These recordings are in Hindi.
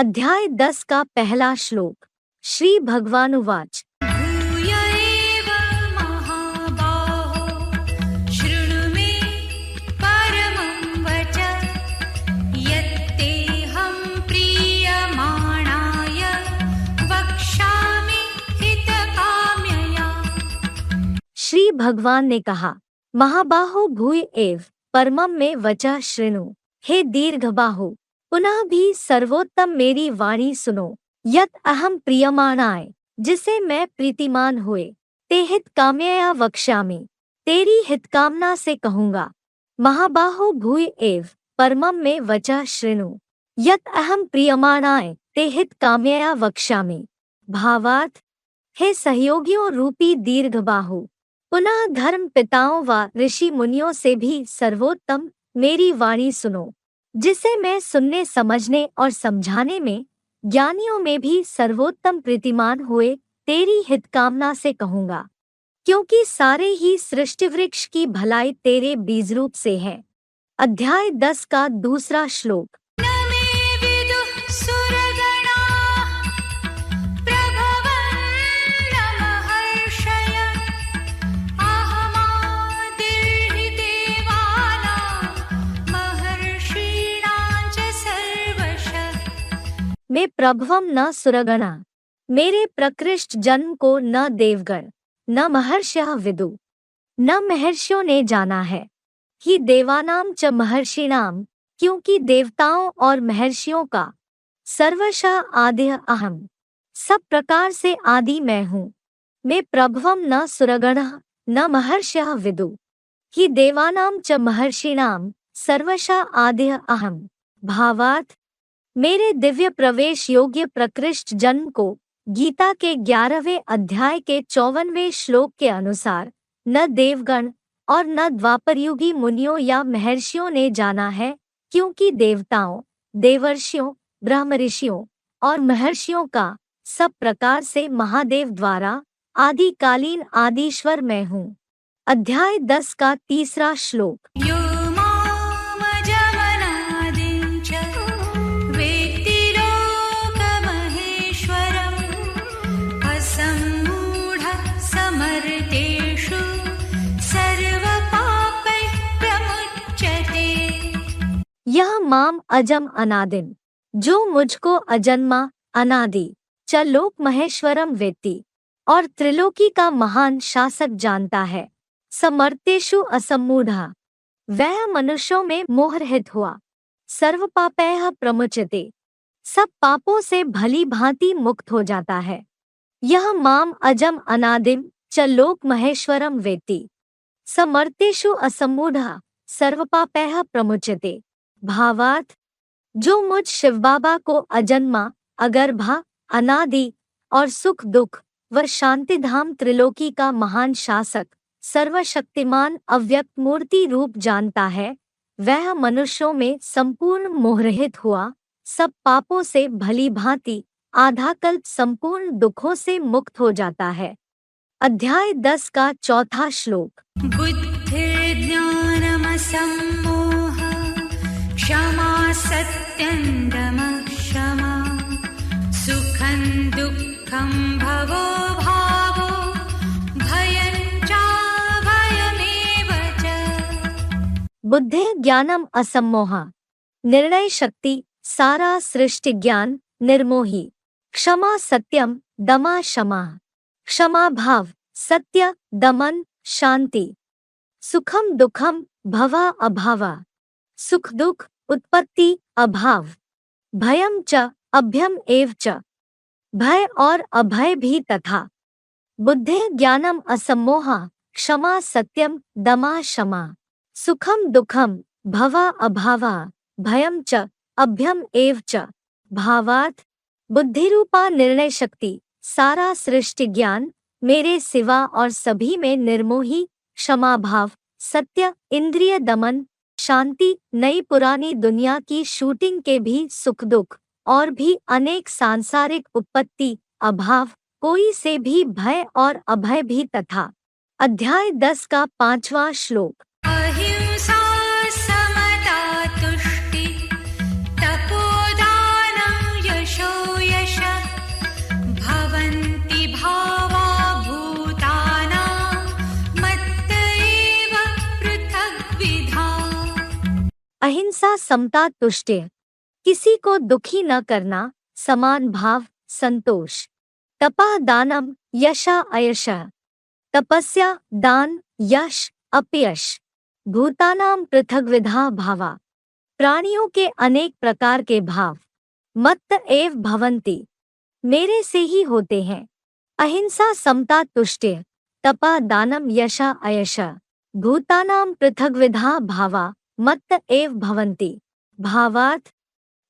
अध्याय 10 का पहला श्लोक। श्री भगवानुवाच। भूय एव महाबाहो शृणु मे परमं वचः यत्तेऽहं प्रीयमाणाय वक्ष्यामि हितकाम्यया। श्री भगवान ने कहा, महाबाहो भूय एव परमं में वचः शृणु। हे दीर्घबाहु, पुनः भी सर्वोत्तम मेरी वाणी सुनो। यत अहम प्रियमाणाय, जिसे मैं प्रीतिमान हुए, ते हित काम्यया वक्ष्यामि, तेरी हितकामना से कहूँगा। महाबाहो भूय एव परमं में वचः शृणु। यत अहम प्रियमाणाय ते हित काम्यया वक्ष्यामि। भावार्थ, हे सहयोगियों रूपी दीर्घबाहु, पुनः धर्म पिताओं व ऋषि मुनियों से भी सर्वोत्तम मेरी वाणी सुनो, जिसे मैं सुनने समझने और समझाने में ज्ञानियों में भी सर्वोत्तम प्रीतिमान हुए तेरी हितकामना से कहूँगा, क्योंकि सारे ही सृष्टिवृक्ष की भलाई तेरे बीजरूप से है। अध्याय 10 का दूसरा श्लोक। न मे विदुः सुरगणाः प्रभवन् न महर्षयः अहमादिर्हि देवानां महर्षीणां च सर्वशः। मैं प्रभवम न सुरगणा, मेरे प्रकृष्ट जन्म को न देवगण न महर्षयः विदु, न महर्षियों ने जाना है। ही देवानाम च महर्षिणाम, क्योंकि देवताओं और महर्षियों का सर्वशः आदि अहम, सब प्रकार से आदि मैं हूँ। मैं प्रभवम न सुरगणः न महर्षयः विदु, ही देवानाम च महर्षिणाम सर्वशः आदि अहम। भावार्थ, मेरे दिव्य प्रवेश योग्य प्रकृष्ट जन्म को गीता के 11वें अध्याय के 54वें श्लोक के अनुसार न देवगण और न द्वापरयुगी मुनियों या महर्षियों ने जाना है, क्योंकि देवताओं, देवर्षियों, ब्रह्मऋषियों और महर्षियों का सब प्रकार से महादेव द्वारा आदिकालीन आदिश्वर मैं हूँ। अध्याय 10 का तीसरा श्लोक। यो मामजमनादिं च वेत्ति लोकमहेश्वरम् असम्मूढः समर्तेषु सर्वपापैः प्रमुच्यते। यह माम अजम अनादिम, जो मुझको अजन्मा अनादि च लोक महेश्वरम वेत्ति और त्रिलोकी का महान शासक जानता है, समर्तेषु असम्मूढ़ः, वह मनुष्यों में मोहरहित हुआ, सर्वपापैः प्रमुच्यते, सब पापों से भली भांति मुक्त हो जाता है। यह माम अजम अनादिम च लोक महेश्वरम वेत्ति समर्तेषु असम्मूढ़ः सर्वपापैः प्रमुच्यते। भावार्थ, जो मुझ शिव बाबा को अजन्मा, अगर्भा, अनादि और सुख दुख व शांतिधाम त्रिलोकी का महान शासक, सर्वशक्तिमान अव्यक्त मूर्ति रूप जानता है, वह मनुष्यों में संपूर्ण मोहरहित हुआ, सब पापों से भली भांति आधा कल्प संपूर्ण दुखों से मुक्त हो जाता है। अध्याय 10 का चौथा श्लोक। बुद्धिर्ज्ञानमसम्मोहः क्षमा सत्यं दमः क्षमा सुखं दुःखं भवो भावो भयं चाभयमेव च। बुद्धि ज्ञानम असम्मोहा, निर्णय शक्ति, सारा सृष्टि ज्ञान, निर्मोही। क्षमा सत्यम, दमा क्षमा, क्षमा भाव, सत्य, दमन, शांति। सुखम दुखम, भवा अभावा, सुख दुख, उत्पत्ति, अभाव। भयम च, अभ्यम एव च, भय और अभय भी तथा। बुद्धि ज्ञानम असम्मोहा, क्षमा सत्यम, दमा क्षमा, सुखम दुखम, भवा अभावा, भयम च, अभ्यम एव च। भावार्थ, बुद्धिरूपा निर्णय शक्ति, सारा सृष्टि ज्ञान, मेरे सिवा और सभी में निर्मोही, क्षमा भाव, सत्य, इंद्रिय दमन, शांति, नई पुरानी दुनिया की शूटिंग के भी सुख दुख और भी अनेक सांसारिक उत्पत्ति, अभाव, कोई से भी भय और अभय भी तथा। अध्याय 10 का 5वां श्लोक। अहिंसा समता तुष्टि तपोदानं यश अहिंसा, समता, तुष्टि, किसी को दुखी न करना, समान भाव, संतोष। तपः दानम यशा अयशः, तपस्या, दान, यश, अपयश। भूतानां पृथग्विधा भावा, प्राणियों के अनेक प्रकार के भाव। मत्त एव भवन्ति, मेरे से ही होते हैं। अहिंसा, समता, तुष्टि, तपः दानम यशा अयशः। भूतानां पृथग्विधा भावा, मत्त एव भवन्ति। भावार्थ,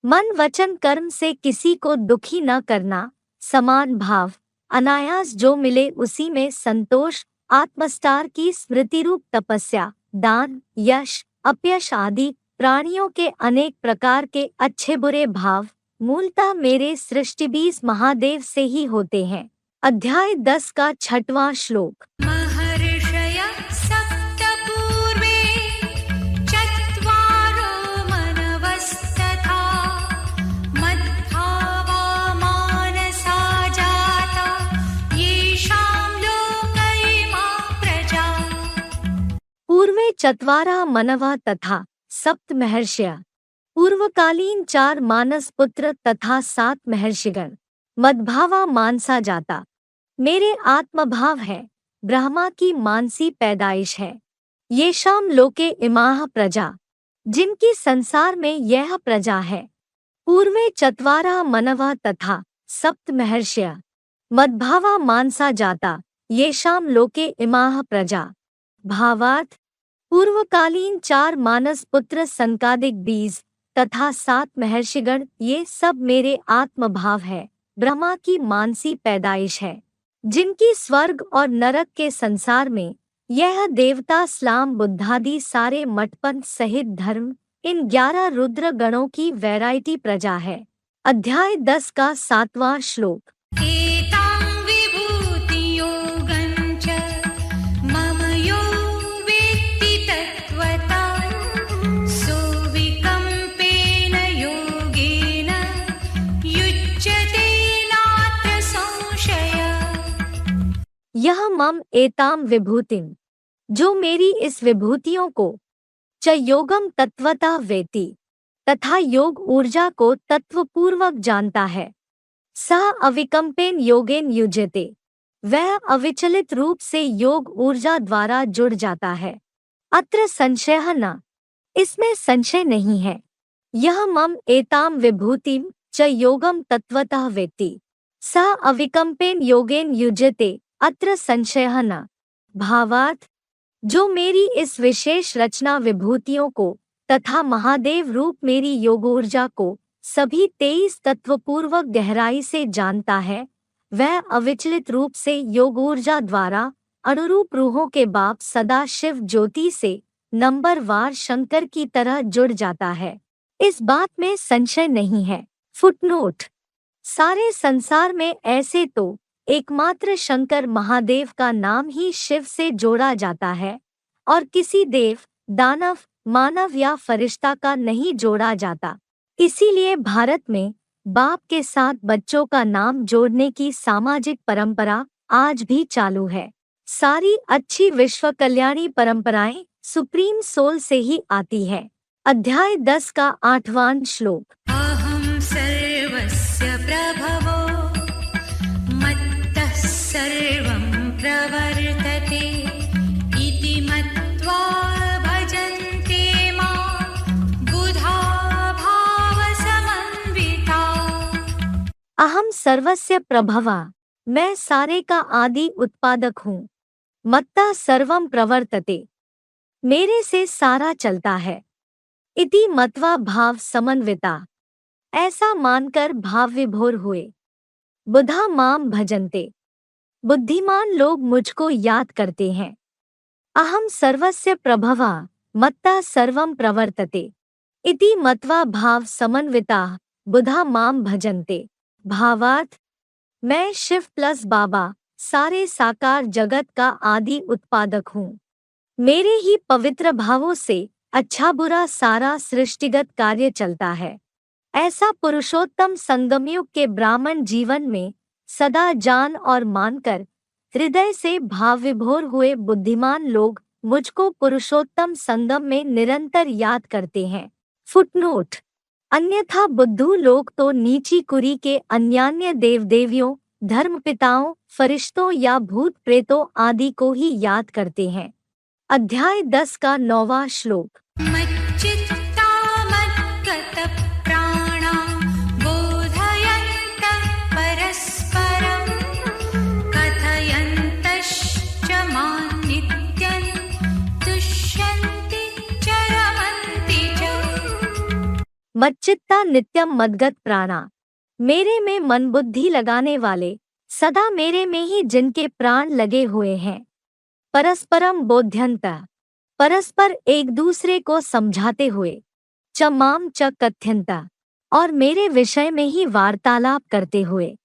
मन वचन कर्म से किसी को दुखी न करना, समान भाव, अनायास जो मिले उसी में संतोष, आत्मस्टार की स्मृति रूप तपस्या, दान, यश, अपयश आदि प्राणियों के अनेक प्रकार के अच्छे बुरे भाव मूलतः मेरे सृष्टि 20 महादेव से ही होते हैं। अध्याय 10 का 6वां श्लोक। महर्षयः सप्त पूर्वे चत्वारो मनवस्तथा मद्भावा मानसा जाता येषां लोक इमा प्रजा। पूर्वे चत्वारा मनवा तथा सप्त महर्षय, पूर्वकालीन 4 मानस पुत्र तथा 7 महर्षिगण। मद्भावा मानसा जाता, मेरे आत्मभाव है, ब्रह्मा की मानसी पैदाइश है। येषां लोके इमाः प्रजा, जिनकी संसार में यह प्रजा है। पूर्वे चत्वारा मनवा तथा सप्त महर्षय, मद्भावा मानसा जाता येषां लोके इमाः प्रजा। भावार्थ, पूर्वकालीन 4 मानस पुत्र संकादिक 20 तथा 7 महर्षिगण, ये सब मेरे आत्मभाव है, ब्रह्मा की मानसी पैदाइश है, जिनकी स्वर्ग और नरक के संसार में यह देवता, स्लाम, बुद्धादि सारे मठपंथ सहित धर्म, इन 11 रुद्र गणों की वैरायटी प्रजा है। अध्याय 10 का 7वां श्लोक। एतां विभूतियोगं च मम यो वेत्ति तत्त्वता सोऽविकम्पेन योगेन युज्यते नात्र संशयः। यह मम एताम विभूतिम, जो मेरी इस विभूतियों को, च योगम तत्वतः वेति, तथा योग ऊर्जा को तत्वपूर्वक जानता है, सह अविकम्पेन योगेन युज्यते, वह अविचलित रूप से योग ऊर्जा द्वारा जुड़ जाता है। अत्र संशयः न, इसमें संशय नहीं है। यह मम एताम विभूतिम च योगम तत्वतः वेत्ति, सह अविकम्पेन योगेन युज्यते, अत्र संशयः न। भावार्थ, जो मेरी इस विशेष रचना विभूतियों को तथा महादेव रूप मेरी योगोर्जा को सभी 23 तत्वपूर्वक गहराई से जानता है, वह अविचलित रूप से योगोर्जा द्वारा अनुरूप रूहों के बाप सदा शिव ज्योति से नंबरवार शंकर की तरह जुड़ जाता है। इस बात में संशय नहीं है। फुटनोट, सारे संसार में ऐसे तो एकमात्र शंकर महादेव का नाम ही शिव से जोड़ा जाता है और किसी देव, दानव, मानव या फरिश्ता का नहीं जोड़ा जाता। इसीलिए भारत में बाप के साथ बच्चों का नाम जोड़ने की सामाजिक परंपरा आज भी चालू है। सारी अच्छी विश्व कल्याणी परंपराएं सुप्रीम सोल से ही आती है। अध्याय 10 का 8वां श्लोक। अहं सर्वस्य प्रभवो मत्तः सर्वं प्रवर्तते इति मत्वा भजन्ते मां बुधा भावसमन्विता। अहम सर्वस्य प्रभवा, मैं सारे का आदि उत्पादक हूँ। मत्तः सर्वं प्रवर्तते, मेरे से सारा चलता है। इति मत्वा भाव समन्विता, ऐसा मानकर भाव विभोर हुए। बुधा माम भजन्ते, बुद्धिमान लोग मुझको याद करते हैं। अहम सर्वस्य प्रभवा मत्तः सर्वं प्रवर्तते इति मत्वा भाव समन्विता बुधा माम भजन्ते। भावार्थ, मैं शिव प्लस बाबा सारे साकार जगत का आदि उत्पादक हूँ। मेरे ही पवित्र भावों से अच्छा बुरा सारा सृष्टिगत कार्य चलता है। ऐसा पुरुषोत्तम संगमयुग के ब्राह्मण जीवन में सदा जान और मानकर हृदय से भाव विभोर हुए बुद्धिमान लोग मुझको पुरुषोत्तम संगम में निरंतर याद करते हैं। फुटनोट: अन्यथा बुद्धू लोग तो नीची कुरी के अन्यान्य देव देवियों, धर्मपिताओं, फरिश्तों या भूत प्रेतों आदि को ही याद करते हैं। अध्याय 10 का 9वां श्लोक। मच्चित्ता मद्गतप्राणा बोधयन्तः परस्परं कथयन्तश्च मां नित्यं तुष्यन्ति च रमन्ति च। मच्चित्ता नित्यम मद्गत प्राणा: मेरे में मन बुद्धि लगाने वाले, सदा मेरे में ही जिनके प्राण लगे हुए हैं। परस्परम बोध्यन्तः: परस्पर एक दूसरे को समझाते हुए। च माम च कथ्यन्तः: और मेरे विषय में ही वार्तालाप करते हुए।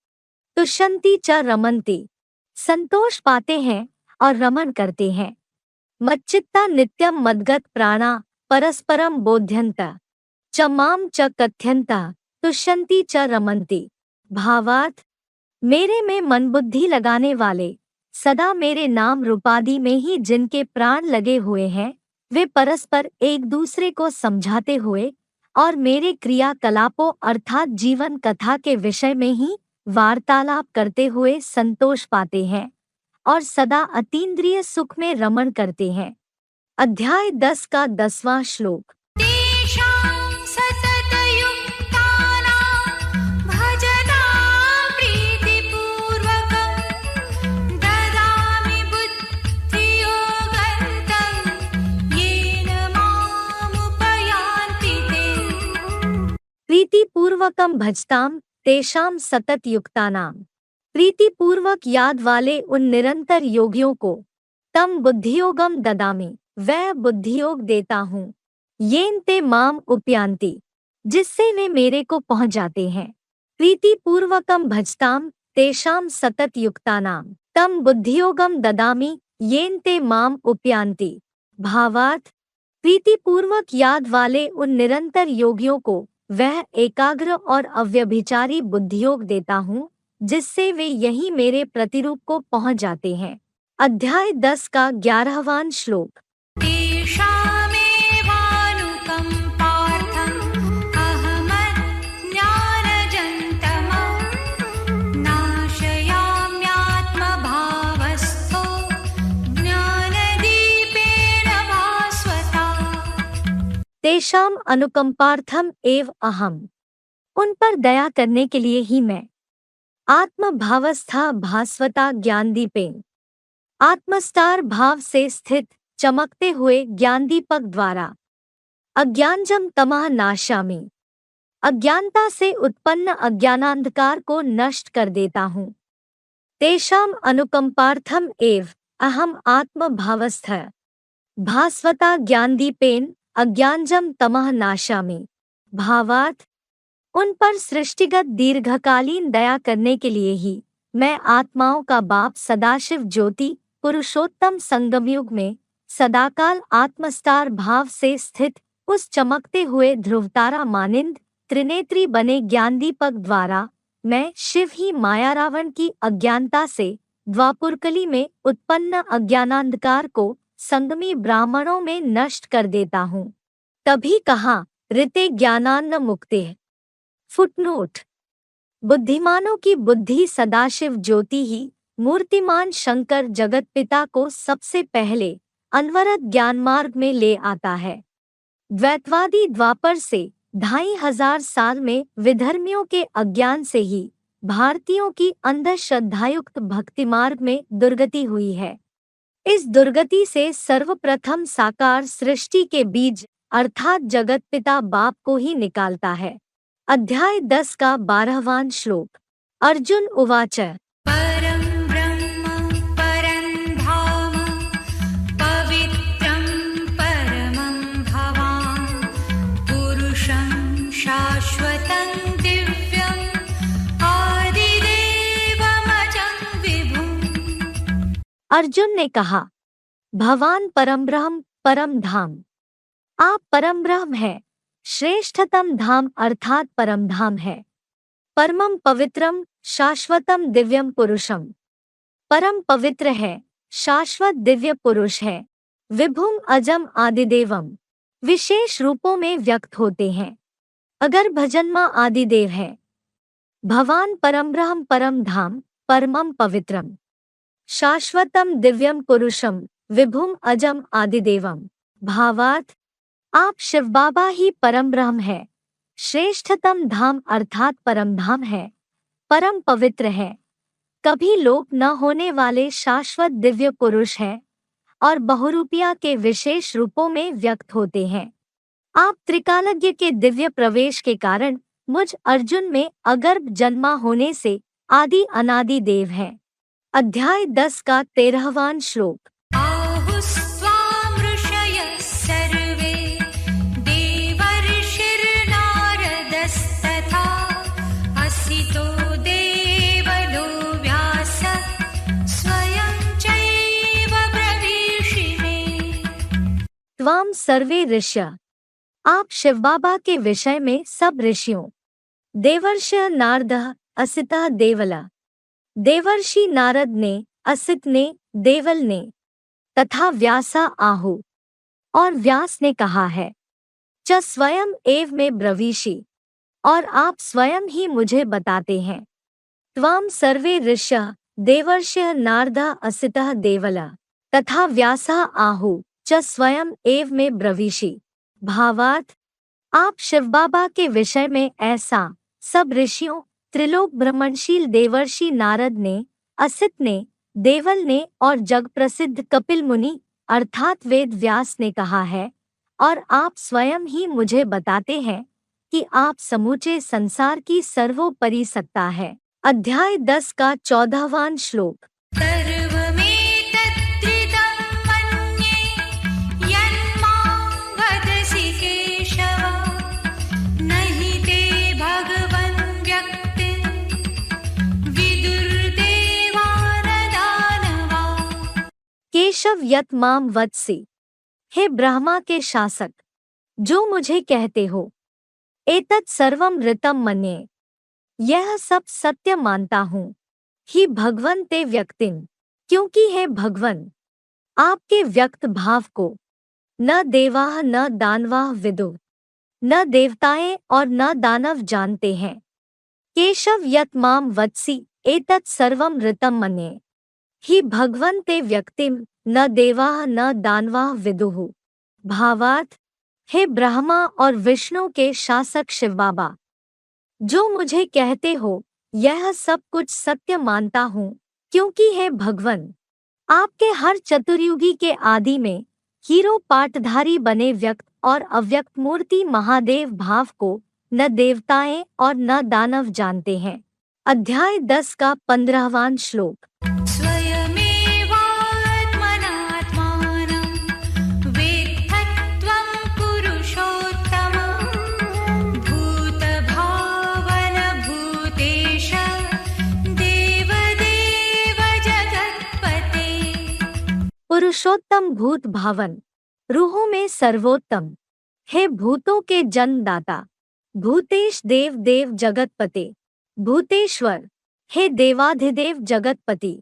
तुष्यन्ति च रमन्ति: संतोष पाते हैं और रमण करते हैं। मच्चित्ता नित्यम मद्गत प्राणा परस्परम बोध्यन्तः च माम च कथ्यन्तः तुष्यन्ति च रमन्ति। भावार्थ: मेरे में मन बुद्धि लगाने वाले, सदा मेरे नाम रूपादि में ही जिनके प्राण लगे हुए हैं, वे परस्पर एक दूसरे को समझाते हुए और मेरे क्रियाकलापों अर्थात जीवन कथा के विषय में ही वार्तालाप करते हुए संतोष पाते हैं और सदा अतीन्द्रिय सुख में रमण करते हैं। अध्याय 10 का 10वां श्लोक। तेषां सततयुक्तानां भजतां प्रीतिपूर्वकं ददामि बुद्धियोगं तं येन मामुपयान्ति ते। प्रीतिपूर्वकम भजताम तेषाम सतत युक्तानाम: प्रीतिपूर्वक याद वाले उन निरंतर योगियों को तम बुद्धियोगम ददामि, वह बुद्धियोग देता हूँ। येन ते माम उपयांति, जिससे वे मेरे को पहुँच जाते हैं। प्रीतिपूर्वकम भजताम तेषाम सतत युक्तानाम तम बुद्धियोगम ददामि येन ते माम उपयांति। भावार्थ: प्रीतिपूर्वक याद वाले उन निरंतर योगियों को वह एकाग्र और अव्यभिचारी बुद्धियोग देता हूँ, जिससे वे यही मेरे प्रतिरूप को पहुँच जाते हैं। अध्याय 10 का 11वां श्लोक। तेषामेवानुकम्पार्थम् अहमज्ञानजन्तमं नाशयाम्यात्मभावस्थो ज्ञानदीपेन भास्वता। तेषाम अनुकंपार्थम एव अहम: उन पर दया करने के लिए ही मैं आत्मभावस्था भास्वता ज्ञानदीपेन, आत्मस्तार भाव से स्थित चमकते हुए ज्ञानदीपक द्वारा अज्ञानजम तमः नाशामि, अज्ञानता से उत्पन्न अज्ञानांधकार को नष्ट कर देता हूँ। तेषाम अनुकंपार्थम एव अहम आत्मभावस्थ भास्वता ज्ञानदीपेन अज्ञानजम तमः नाशामि। भावार्थ: उन पर सृष्टिगत दीर्घकालीन दया करने के लिए ही मैं आत्माओं का बाप सदाशिव ज्योति पुरुषोत्तम संगमयुग में सदाकाल आत्मस्तार भाव से स्थित उस चमकते हुए ध्रुवतारा मानिंद त्रिनेत्री बने ज्ञानदीपक द्वारा मैं शिव ही माया रावण की अज्ञानता से द्वापुरकली में उत्पन्न अज्ञानांधकार को संगमी ब्राह्मणों में नष्ट कर देता हूँ। तभी कहा ऋते ज्ञानान्न मुक्ते। फुटनोट: बुद्धिमानों की बुद्धि सदाशिव ज्योति ही मूर्तिमान शंकर जगत पिता को सबसे पहले अनवरत ज्ञान मार्ग में ले आता है। द्वैतवादी द्वापर से 2500 साल में विधर्मियों के अज्ञान से ही भारतीयों की अंधश्रद्धायुक्त भक्ति मार्ग में दुर्गति हुई है। इस दुर्गति से सर्वप्रथम साकार सृष्टि के बीज अर्थात जगत पिता बाप को ही निकालता है। अध्याय 10 का 12वां श्लोक। अर्जुन उवाच। परं ब्रह्म परं धाम पवित्रं परमं भवान् पुरुषं शाश्वतं दिव्यम् आदिदेवमजं विभुम्। अर्जुन ने कहा, भगवान परम ब्रह्म परम धाम, आप परम ब्रह्म है, श्रेष्ठतम धाम अर्थात परम धाम है। परमं पवित्रम शाश्वतम दिव्यम पुरुषम, परम पवित्र है, शाश्वत दिव्य पुरुष है। विभुम अजम आदिदेवम, विशेष रूपों में व्यक्त होते हैं। अगर भजन्मा आदिदेव है, भवान परमब्रह्म परम धाम परमम पवित्रम शाश्वतम दिव्यम पुरुषम विभुम अजम आदिदेवम। भावार्थ, आप शिव बाबा ही परम ब्रह्म है, श्रेष्ठतम धाम अर्थात परम धाम है, परम पवित्र है, कभी लोप न होने वाले शाश्वत दिव्य पुरुष है और बहुरूपिया के विशेष रूपों में व्यक्त होते हैं। आप त्रिकालज्ञ के दिव्य प्रवेश के कारण मुझ अर्जुन में अगर्भ जन्मा होने से आदि अनादि देव हैं। अध्याय 10 का 13वां श्लोक। आहुस्त्वां ऋषयः सर्वे देवर्षिर्नारदस्तथा असितो देवलो व्यासः स्वयं चैव ब्रवीषिमे। त्वाम सर्वे ऋष्य, आप शिव बाबा के विषय में सब ऋषियों, देवर्षि नारदः असितः देवला, देवर्षि नारद ने, असित ने, देवल ने, तथा व्यासा आहु और व्यास ने कहा है, च स्वयं एव में ब्रवीषि और आप स्वयं ही मुझे बताते हैं। त्वाम सर्वे ऋष्यः देवर्षयः नारदः असितः देवला तथा व्यासा आहु च स्वयं एव में ब्रवीषि। भावार्थ, आप शिव बाबा के विषय में ऐसा सब ऋषियों, त्रिलोक भ्रमणशील देवर्षि नारद ने, असित ने, देवल ने और जग प्रसिद्ध कपिल मुनि अर्थात वेद व्यास ने कहा है और आप स्वयं ही मुझे बताते हैं कि आप समूचे संसार की सर्वोपरि सत्ता है। अध्याय 10 का 14वां श्लोक। सर्वमेतत्त्रिदं मन्ये यन्मां वदसि केशव न हि ते भगवन् व्यक्तिं विदुर्देवानदानवा। केशव यत माम वत्सि, हे ब्रह्मा के शासक, जो मुझे कहते हो, एतत् सर्वम ऋतम मन्ये, यह सब सत्य मानता हूँ, ही भगवन ते व्यक्तिम, क्योंकि हे भगवन, आपके व्यक्त भाव को न देवाः न दानवाः विदुः, न देवताएं और न दानव जानते हैं। केशव यत माम वत्सि एतत् सर्वम ऋतम मन्ये, ही भगवन ते व्यक्तिम न देवाः न दानवाः विदुः। भावार्थ, हे ब्रह्मा और विष्णु के शासक शिव बाबा, जो मुझे कहते हो, यह सब कुछ सत्य मानता हूँ, क्योंकि हे भगवन, आपके हर चतुर्युगी के आदि में हीरो पाटधारी बने व्यक्त और अव्यक्त मूर्ति महादेव भाव को न देवताएं और न दानव जानते हैं। अध्याय 10 का 15वां श्लोक। स्वयमेवात्मनात्मानं वेत्थत्वं पुरुषोत्तम भूतभावनभूतेश देवदेव जगत्पते। पुरुषोत्तम भूत भावन, रूहों में सर्वोत्तम, हे भूतों के जन्मदाता, भूतेश देव देव जगतपते, भूतेश्वर, हे देवाधिदेव जगतपति,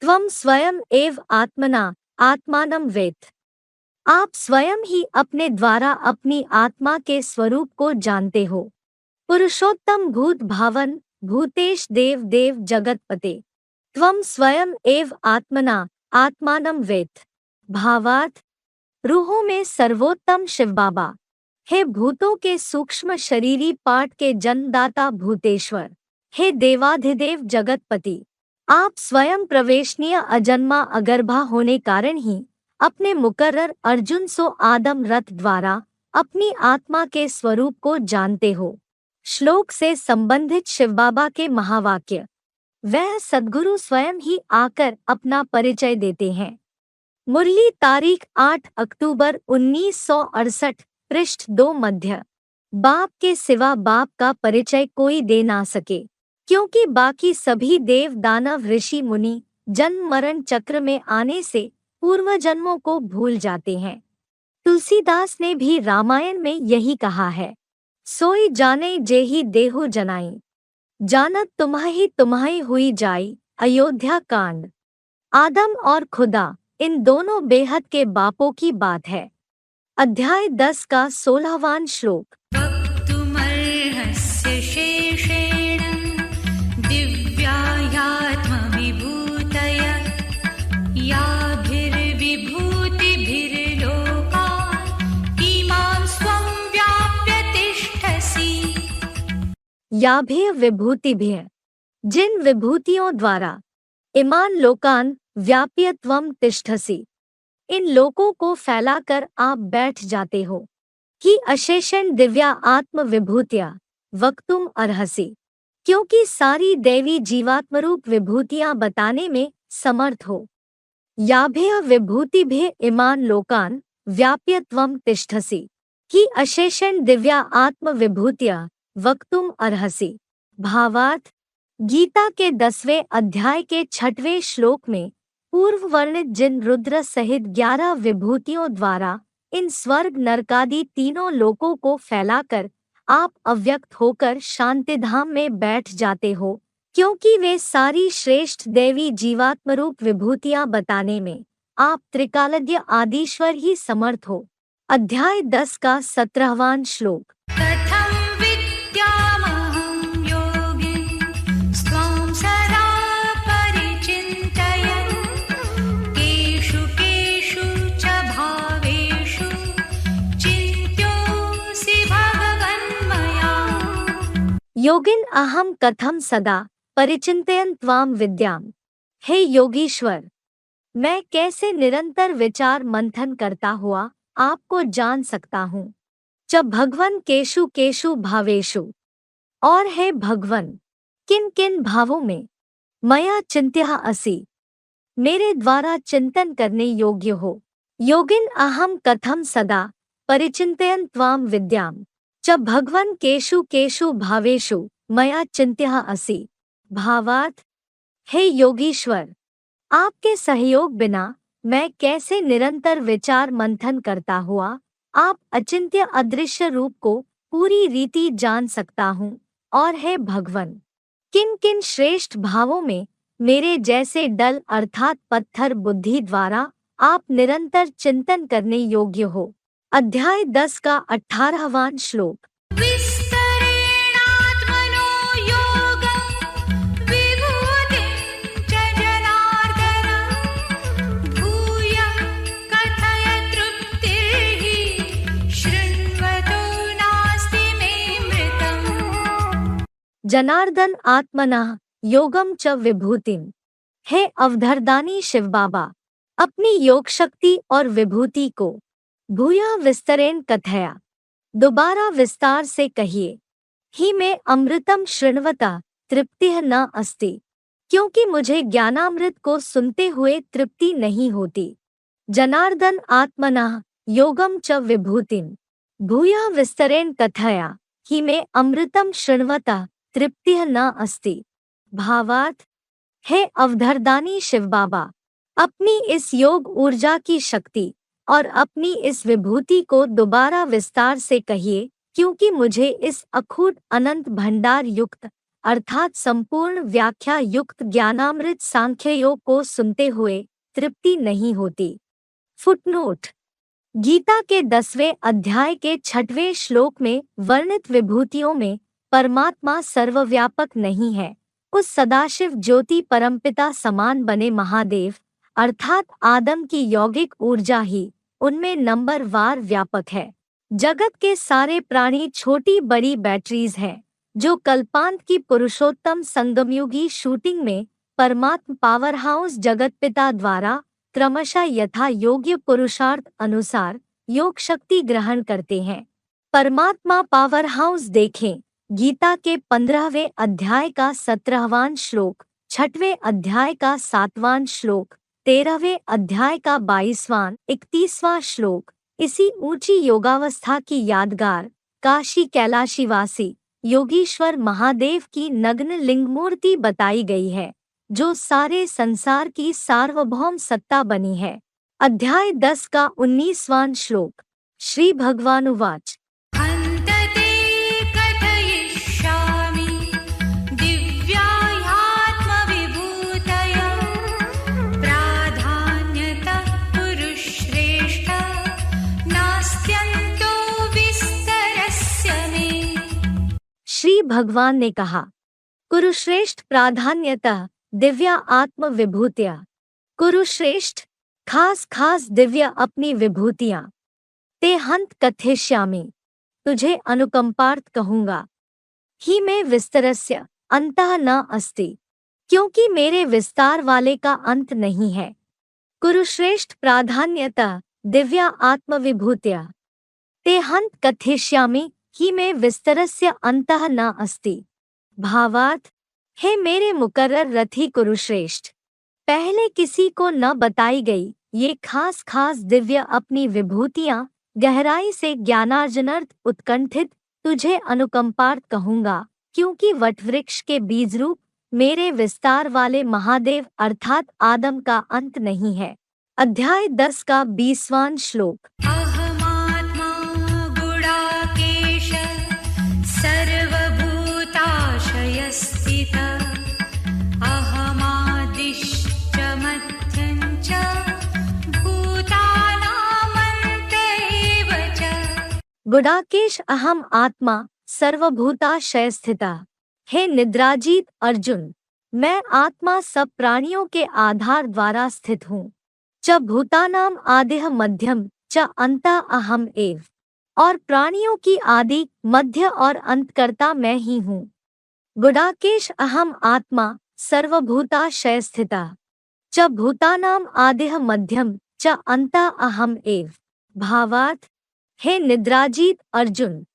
त्वं स्वयं एव आत्मना आत्मानं वेत्थ, आप स्वयं ही अपने द्वारा अपनी आत्मा के स्वरूप को जानते हो। पुरुषोत्तम भूत भावन, भूतेश देव देव जगतपते, त्वं स्वयं एव आत्मना आत्मानं वेत्थ। भावार्थ, रूहों में सर्वोत्तम शिव बाबा, हे भूतों के सूक्ष्म शरीरी पाठ के जन्मदाता भूतेश्वर, हे देवाधिदेव जगतपति, आप स्वयं प्रवेशनीय अजन्मा अगर्भा होने कारण ही अपने मुकर्रर अर्जुन सो आदम रथ द्वारा अपनी आत्मा के स्वरूप को जानते हो। श्लोक से संबंधित शिव बाबा के महावाक्य। वह सद्गुरु स्वयं ही आकर अपना परिचय देते हैं। मुरली तारीख 8 अक्टूबर 1968, पृष्ठ 2 मध्य। बाप के सिवा बाप का परिचय कोई दे ना सके, क्योंकि बाकी सभी देव दानव ऋषि मुनि जन्म मरण चक्र में आने से पूर्व जन्मों को भूल जाते हैं। तुलसीदास ने भी रामायण में यही कहा है, सोई जाने जेहि देहु जनाई, जानत तुम्हाही हुई जाई। अयोध्या कांड। आदम और खुदा, इन दोनों बेहद के बापों की बात है। अध्याय 10 का 16वां श्लोक। वक्तुमर्हस्य शेषेण दिव्यायात्मविभूतय याभिर्विभूतिभिर्लोकान् इमां स्वं व्याप्य तिष्ठसि। याभिः विभूतिभिः, जिन विभूतियों द्वारा इमान लोकान व्याप्य त्वम तिष्ठसि, इन लोकों को फैलाकर आप बैठ जाते हो। कि अशेषण दिव्या आत्म विभूतिया वक्तुम अर्हसि, क्योंकि सारी दैवी जीवात्मरूप विभूतियां बताने में समर्थ हो। याभ्य विभूतिभ्य इमान लोकान व्याप्य त्वम तिष्ठसि, कि अशेषण दिव्या आत्म विभूतिया वक्तुम अर्हसि। भावार्थ, गीता के 10वें अध्याय के 6वें श्लोक में पूर्व वर्णित जिन रुद्र सहित 11 विभूतियों द्वारा इन स्वर्ग नरकादि तीनों लोकों को फैलाकर आप अव्यक्त होकर शांतिधाम में बैठ जाते हो, क्योंकि वे सारी श्रेष्ठ देवी जीवात्मरूप विभूतियां बताने में आप त्रिकालज्ञ आदिश्वर ही समर्थ हो। अध्याय 10 का 17वां श्लोक। कथं विद्यामहं योगिन् स्वां सदा परिचिन्तयन् केषु केषु च भावेषु चिन्त्योऽसि भगवन्मया। योगिन अहम कथम सदा परिचिन्तयन् त्वाम विद्याम। हे योगीश्वर, मैं कैसे निरंतर विचार मंथन करता हुआ आपको जान सकता हूँ। जब भगवन केशु केशु भावेशु, और हे भगवन किन किन भावों में, मया चिंत्या असि, मेरे द्वारा चिंतन करने योग्य हो। योगिन अहम कथम सदा परिचिन्तयन् त्वाम विद्याम। जब भगवन केशु केशु भावेशु मया चिंत्या असि। भावार्थ, हे योगीश्वर, आपके सहयोग बिना मैं कैसे निरंतर विचार मंथन करता हुआ आप अचिंत्य अदृश्य रूप को पूरी रीति जान सकता हूँ। और हे भगवन, किन किन श्रेष्ठ भावों में मेरे जैसे डल अर्थात पत्थर बुद्धि द्वारा आप निरंतर चिंतन करने योग्य हो। अध्याय 10 का 18वां श्लोक। विस्तरेणात्मनो योगं विभूतिं च जनार्दन भूयः कथय तृप्तिर्हि शृण्वतो नास्ति मे मृतम्। जनार्दन आत्मनः योगम च विभूतिम। हे अवधरदानी शिव बाबा, अपनी योग शक्ति और विभूति को भूया विस्तरेण कथया, दोबारा विस्तार से कहिए। ही में अमृतम शृण्वता तृप्तिः न अस्ति, क्योंकि मुझे ज्ञानामृत को सुनते हुए तृप्ति नहीं होती। जनार्दन आत्मनः योगम च विभूतिम भूया विस्तरेण कथया, ही में अमृतम शृण्वता तृप्तिः न अस्ति। भावार्थ, हे अवधरदानी शिव बाबा, अपनी इस योग ऊर्जा की शक्ति और अपनी इस विभूति को दोबारा विस्तार से कहिए, क्योंकि मुझे इस अखूट अनंत भंडार युक्त अर्थात संपूर्ण व्याख्या युक्त ज्ञानामृत सांख्य योग को सुनते हुए तृप्ति नहीं होती। फुटनोट: गीता के 10वें अध्याय के 6वें श्लोक में वर्णित विभूतियों में परमात्मा सर्वव्यापक नहीं है। उस सदाशिव ज्योति परमपिता समान बने महादेव अर्थात आदम की यौगिक ऊर्जा ही उनमें नंबरवार व्यापक है। जगत के सारे प्राणी छोटी बड़ी बैटरीज हैं, जो कल्पांत की पुरुषोत्तम संगमयुगी शूटिंग में परमात्मा पावर हाउस जगतपिता द्वारा क्रमशः यथा योग्य पुरुषार्थ अनुसार योग शक्ति ग्रहण करते हैं। परमात्मा पावर हाउस देखें गीता के 15वें अध्याय का 17वां श्लोक, 6वें अध्याय का 7वां श्लोक, 13वें अध्याय का 22वां 31वां श्लोक। इसी ऊंची योगावस्था की यादगार काशी कैलाशीवासी योगीश्वर महादेव की नग्न लिंग मूर्ति बताई गई है, जो सारे संसार की सार्वभौम सत्ता बनी है। अध्याय 10 का 19वां श्लोक। श्री भगवानुवाच: अन्तते कथयिष्यामि दिव्याह्यात्मविभूतया प्राधान्यतः पुरुषश्रेष्ठ नास्त्यपि श्री भगवान ने कहा, कुरुश्रेष्ठ प्राधान्यतः दिव्या आत्म विभूतिया। कुरुश्रेष्ठ खास खास दिव्य अपनी विभूतियां। ते हंत कथयिष्यामि, तुझे अनुकंपार्थ कहूंगा। ही में विस्तरस्य अंतः न अस्ति, क्योंकि मेरे विस्तार वाले का अंत नहीं है। कुरुश्रेष्ठ प्राधान्यतः दिव्या आत्मविभूतिया। ते हंत कथयिष्यामि, ही में विस्तरस्य अंतः न अस्ति। भावार्थ, हे मेरे मुकर्रर रथी कुरुश्रेष्ठ, पहले किसी को न बताई गई ये खास खास दिव्य अपनी विभूतियां गहराई से ज्ञानार्जनार्थ उत्कंठित तुझे अनुकंपार्थ कहूंगा, क्योंकि वटवृक्ष के बीज रूप मेरे विस्तार वाले महादेव अर्थात आदम का अंत नहीं है। अध्याय 10 का 20वां श्लोक। अहमात्मा गुडाकेश सर्वभूताशयस्थितः अहमादिश्च मध्यं च भूतानामन्त एव च। गुडाकेश अहम आत्मा सर्वभूताशय स्थिता। हे निद्राजीत अर्जुन, मैं आत्मा सब प्राणियों के आधार द्वारा स्थित हूँ। च भूतानाम आदिह मध्यम च अंतः अहम एव, और प्राणियों की आदि मध्य और अंतकर्ता मैं ही हूँ। गुडाकेश अहम आत्मा सर्वभूताशय स्थिता। च भूतानाम आदिह मध्यम च अंतः अहम एव। भावार्थ, हे निद्राजीत अर्जुन,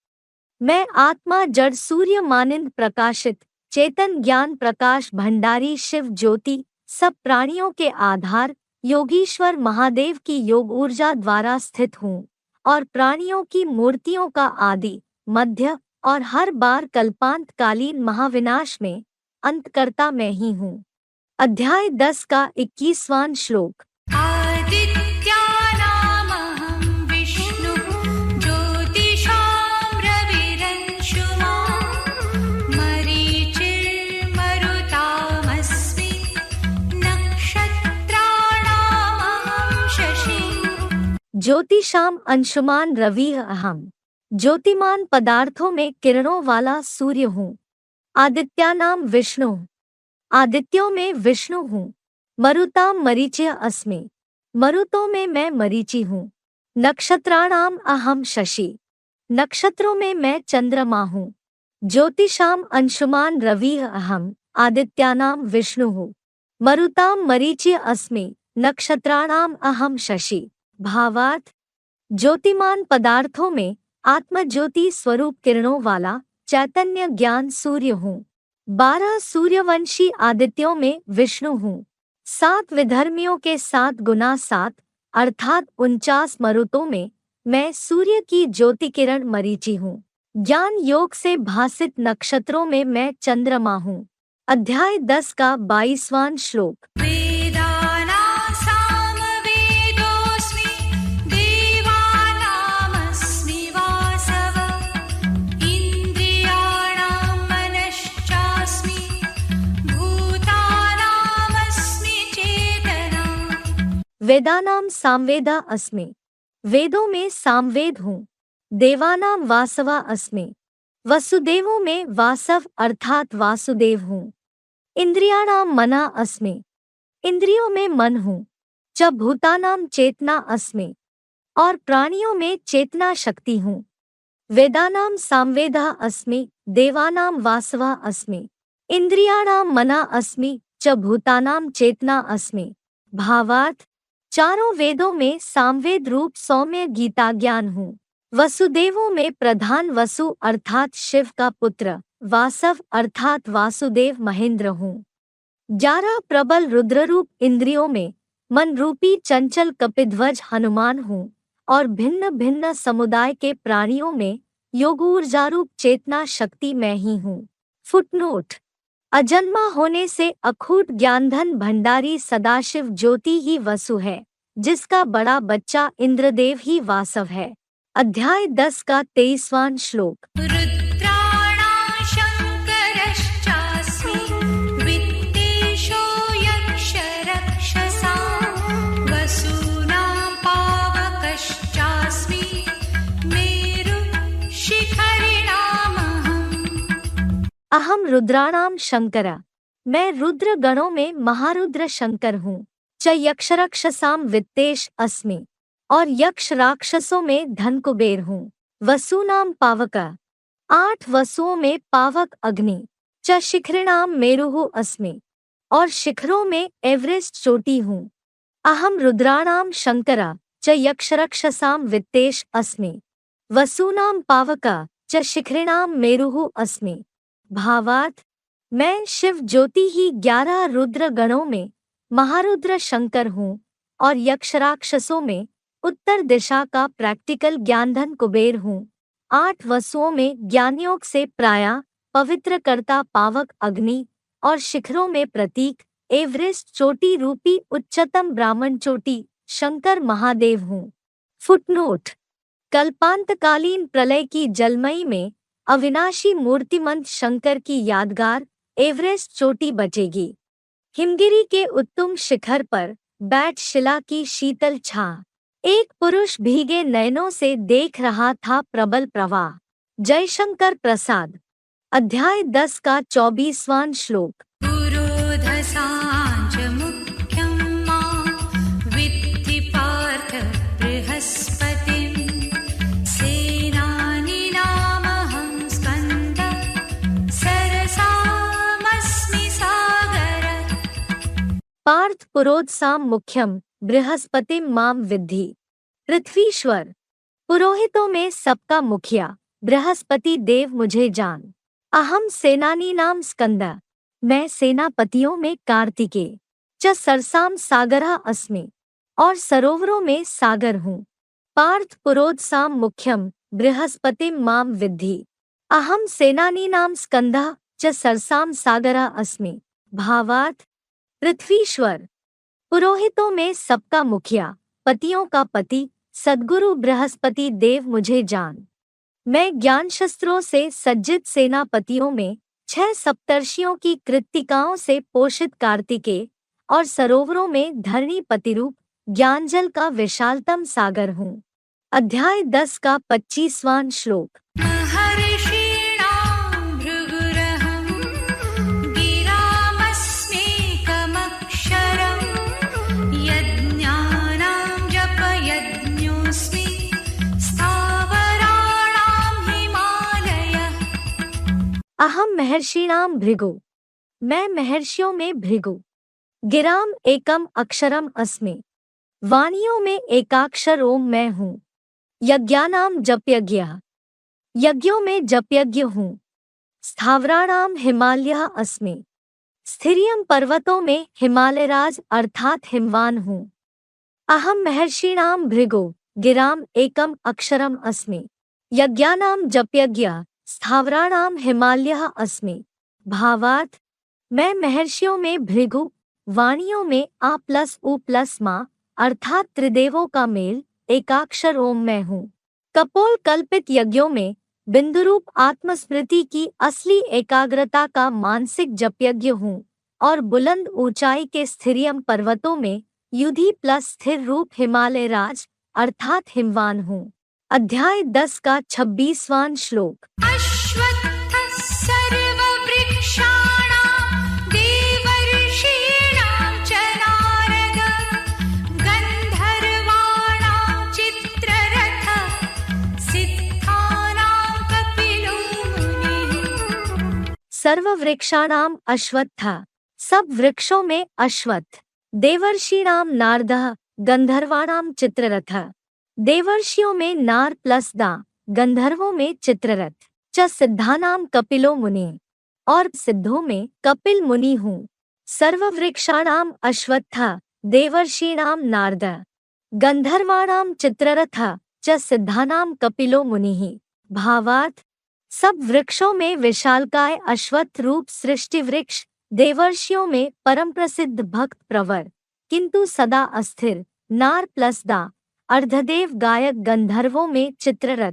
मैं आत्मा जड़ सूर्य मानिंद प्रकाशित चेतन ज्ञान प्रकाश भंडारी शिव ज्योति सब प्राणियों के आधार योगीश्वर महादेव की योग ऊर्जा द्वारा स्थित हूँ, और प्राणियों की मूर्तियों का आदि मध्य और हर बार कल्पांतकालीन महाविनाश में अंतकर्ता मैं ही हूँ। अध्याय 10 का 21वां श्लोक। आदित्यानामहं विष्णुः ज्योतिषां रविरंशुमान् मरीचिर्मरुतामस्मि नक्षत्राणामहं शशि। ज्योतिषाम अंशुमान रवि अहम, ज्योतिमान पदार्थों में किरणों वाला सूर्य हूँ। आदित्यानाम विष्णु, आदित्यों में विष्णु हूँ। मरुताम मरीचि अस्मि, मरुतों में मैं मरीचि हूँ। नक्षत्राणाम अहम शशि, नक्षत्रों में मैं चंद्रमा हूँ। ज्योतिषाम अंशुमान रवि अहम, आदित्यानाम विष्णु हूँ। मरुताम मरीचि अस्मि, नक्षत्राणाम अहम शशि। भावार्थ, ज्योतिमान पदार्थों में आत्मज्योति स्वरूप किरणों वाला चैतन्य ज्ञान सूर्य हूँ। 12 सूर्यवंशी आदित्यों में विष्णु हूँ। 7 विधर्मियों के 7 गुना 7 अर्थात 49 मरुतों में मैं सूर्य की ज्योति किरण मरीचि हूँ। ज्ञान योग से भासित नक्षत्रों में मैं चंद्रमा हूँ। अध्याय 10 का 22वां श्लोक। वेदानां सामवेदोऽस्मि देवानामस्मि वासवः इन्द्रियाणां मनश्चास्मि भूतानामस्मि चेतना। वेदानाम सामवेदा अस्मि, वेदों में सामवेद हूँ। देवानाम वासवा अस्मि, वसुदेवों में वासव अर्थात वासुदेव हूँ। इंद्रियाणाम मना अस्मि, इंद्रियों में मन हूँ। च भूतानाम चेतना अस्मि, और प्राणियों में चेतना शक्ति हूँ। वेदानाम सामवेदा अस्मि, देवानाम वासवा अस्मि, इंद्रियाणाम मना अस्मि, च भूतानाम चेतना अस्मि। भावार्थ, चारों वेदों में सामवेद रूप सौम्य गीता ज्ञान हूँ। वसुदेवों में प्रधान वसु अर्थात शिव का पुत्र, वासव अर्थात वासुदेव महेंद्र हूँ। 11 प्रबल रुद्ररूप इंद्रियों में मन रूपी चंचल कपिध्वज हनुमान हूँ, और भिन्न भिन्न समुदाय के प्राणियों में योग ऊर्जारूप चेतना शक्ति मैं ही हूँ। फुटनोट: अजन्मा होने से अखूट ज्ञानधन भंडारी सदाशिव ज्योति ही वसु है, जिसका बड़ा बच्चा इंद्रदेव ही वासव है। अध्याय 10 का 23वां श्लोक। रुद्राणां शङ्करश्चास्मि वित्तेषो यक्षरक्षसां वसूनां पावकश्चास्मि मेरुशिखरिणामहम्। अहम रुद्राणाम शंकर, मैं रुद्र गणों में महारुद्र शंकर हूँ। च यक्षरक्षसाम वित्तेश अस्मि, और यक्ष राक्षसों में धन कुबेर हूँ। वसूनाम पावक, 8 वसुओं में पावक अग्नि। च शिखरिणाम मेरुः अस्मि, और शिखरों में एवरेस्ट चोटी हूँ। अहम रुद्राणाम शंकर, च यक्षरक्षसाम वित्तेश अस्मि, वसूनाम पावक, च शिखरिणाम मेरुः अस्मि। भावार्थ, मैं शिव ज्योति ही 11 रुद्र गणों में महारुद्र शंकर हूँ और यक्षराक्षसों में उत्तर दिशा का प्रैक्टिकल ज्ञानधन कुबेर हूँ। 8 वसुओं में ज्ञानयोग से प्रायः पवित्र करता पावक अग्नि और शिखरों में प्रतीक एवरेस्ट चोटी रूपी उच्चतम ब्राह्मण चोटी शंकर महादेव हूँ। फुटनोट: कल्पांतकालीन प्रलय की जलमई में अविनाशी मूर्तिमंत शंकर की यादगार एवरेस्ट चोटी बचेगी। हिमगिरी के उत्तुंग शिखर पर बैठ शिला की शीतल छां। एक पुरुष भीगे नयनों से देख रहा था प्रबल प्रवाह। जयशंकर प्रसाद। अध्याय 10 का 24वां श्लोक। पुरोधसाञ्च मुख्यं मां विद्धि पार्थ बृहस्पतिं सेनानीनामहं स्कन्दः सरसामस्मि सागरः। पार्थ पुरोधसाम मुख्यम बृहस्पतिम माम विद्धि। पृथ्वीश्वर, पुरोहितों में सबका मुखिया बृहस्पति देव मुझे जान। अहम सेनानीनाम स्कंद, मैं सेनापतियों में कार्तिकेय। च सरसाम सागरा अस्मि, और सरोवरों में सागर हूँ। पार्थ पुरोधसाम मुख्यम बृहस्पतिम माम विद्धि। अहम सेनानीनाम स्कंदः च सरसाम सागरा अस्मि। भावार्थ, पृथ्वीश्वर, पुरोहितों में सबका मुखिया, पतियों का पति सद्गुरु बृहस्पति देव मुझे जान। मैं ज्ञान शस्त्रों से सज्जित सेनापतियों में 6 सप्तर्षियों की कृत्तिकाओं से पोषित कार्तिकेय और सरोवरों में धरणी पतिरूप ज्ञानजल का विशालतम सागर हूँ। अध्याय 10 का 25वां श्लोक। महर्षीणां भृगुरहं गिरामस्मेकमक्षरं यज्ञानां जपयज्ञोऽस्मि स्थावराणां हिमालयः। अहम महर्षिणाम भृगु, मैं महर्षियों में भृगु। गिराम एकम अक्षरम अस्मि, वाणियों में एकाक्षर ओम मैं हूँ। यज्ञानाम जपयज्ञ, यज्ञों में जपयज्ञ हूँ। स्थावराणाम हिमालयः अस्मि, स्थिरियम पर्वतों में हिमालयराज अर्थात हिमवान हूँ। अहम महर्षिणाम भृगु गिराम एकम अक्षरम अस्मि, यज्ञानाम जपयज्ञ स्थावराणाम हिमालयः अस्मि। भावार्थ, मैं महर्षियों में भृगु, वाणियों में आ प्लस उ प्लस मा अर्थात त्रिदेवों का मेल एकाक्षर ओम मैं हूँ। कपोल कल्पित यज्ञों में बिंदुरूप आत्मस्मृति की असली एकाग्रता का मानसिक जपयज्ञ हूँ और बुलंद ऊंचाई के स्थिरियम पर्वतों में युधि प्लस स्थिर रूप हिमालय राज अर्थात हिमवान हूँ। अध्याय 10 का 26वां श्लोक। अश्वत्थः सर्ववृक्षाणां देवर्षीणां च नारदः गन्धर्वाणां चित्ररथः सिद्धानां कपिलो मुनिः। सर्ववृक्षाणाम अश्वत्थ, सब वृक्षों में अश्वत्थ। देवर्षीणाम नारदः, गंधर्वाणाम चित्ररथ, देवर्षियों में नार प्लस दा, गंधर्वों में चित्ररथ। च सिद्धानाम कपिलो मुनि, और सिद्धों में कपिल मुनि हूँ। सर्ववृक्षाणाम अश्वत्थ, देवर्षीणाम नारद, गंधर्वाणाम चित्ररथ, च सिद्धानाम कपिलो मुनिः। भावार्थ, सब वृक्षों में विशालकाय अश्वत्थ रूप सृष्टि वृक्ष, देवर्षियों में परम प्रसिद्ध भक्त प्रवर किंतु सदा अस्थिर नार प्लस दा, अर्धदेव गायक गंधर्वों में चित्ररथ,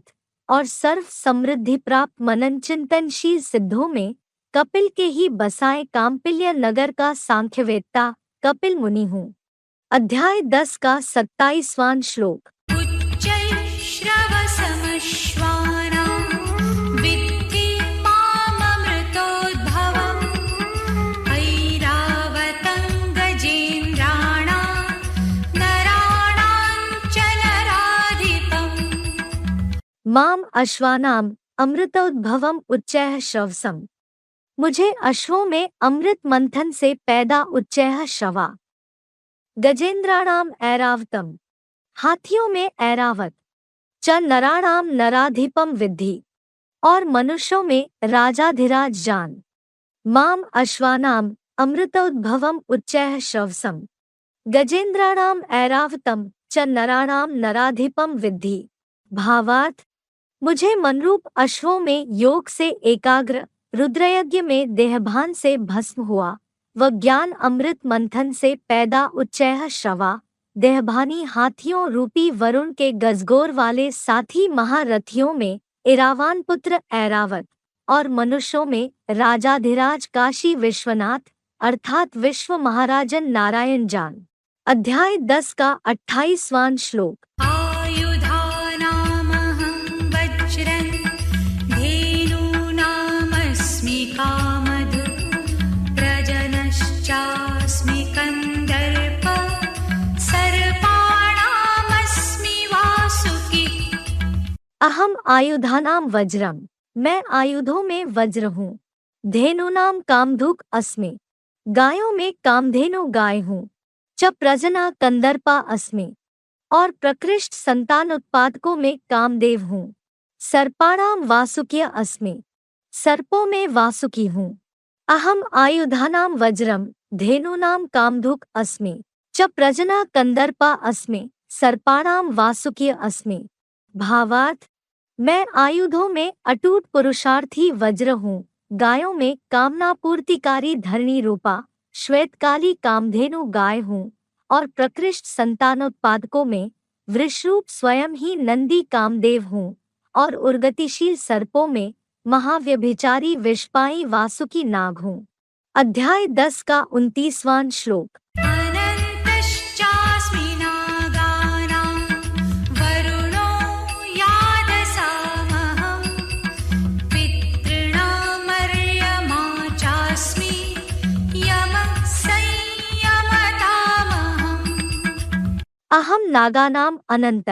और सर्व समृद्धि प्राप्त मनन चिंतनशील सिद्धों में कपिल के ही बसाए काम्पिल्य नगर का सांख्यवेत्ता कपिल मुनि हूँ। अध्याय 10 का 27वां श्लोक। उच्चैःश्रवसमश्वानां विद्धि माममृतोद्भवम् माम अश्वानाम अमृतोद्भवम उच्चैः श्रवसम। मुझे अश्वों में अमृत मंथन से पैदा उच्चैः श्रवा। गजेंद्राणाम ऐरावतम, हाथियों में ऐरावत। च नराणाम नराधिपम विद्धि, और मनुष्यों में राजाधिराज जान। माम अश्वानाम अमृतोद्भवम उच्चैः श्रवसम, गजेंद्राणाम ऐरावतम च नराणाम नराधिपम विद्धि। भावार्थ, मुझे मनरूप अश्वों में योग से एकाग्र, रुद्रयज्ञ में देहभान से भस्म हुआ, व ज्ञान अमृत मंथन से पैदा उच्चैः श्रवा देहभानी हाथियों रूपी वरुण के गजगोर वाले साथी महारथियों में इरावान पुत्र ऐरावत, और मनुष्यों में राजाधिराज काशी विश्वनाथ अर्थात विश्व महाराजन नारायण जान। अध्याय 10 का 28वां श्लोक। आयुधानामहं वज्रं धेनूनामस्मि कामधु प्रजनश्चास्मि कन्दर्प सर्पाणामस्मि वासुकी। अहम आयुधानाम वज्रम, मैं आयुधों में वज्र हूँ। धेनुनाम कामधुक अस्मि, गायों में कामधेनु गाय हूँ। च प्रजना कंदर्पा अस्मि, और प्रकृष्ट संतान उत्पादकों में कामदेव हूँ। सर्पाणाम वासुकीय अस्मि, सर्पों में वासुकी हूँ। अहम आयुधानाम वज्रम धेनूनाम कामधुक अस्मि, च प्रजना कंदर्पा अस्मि, सर्पाणाम वासुकीय अस्मि। भावार्थ, मैं आयुधों में अटूट पुरुषार्थी वज्र हूँ, गायों में कामनापूर्तिकारी धरणी रूपा श्वेतकाली कामधेनु गाय हूँ, और प्रकृष्ट संतानोत्पादकों में वृषरूप स्वयं ही नंदी कामदेव हूँ, और उर्गतिशील सर्पों में महाव्यभिचारी विषपाई वासुकी नाग हूँ। अध्याय 10 का 29वां श्लोक। अनन्तश्चास्मि नागानां वरुणो यादसामहं पितॄणामर्यमा चास्मि यमः संयमतामहम्। अहम नागानाम अनंत,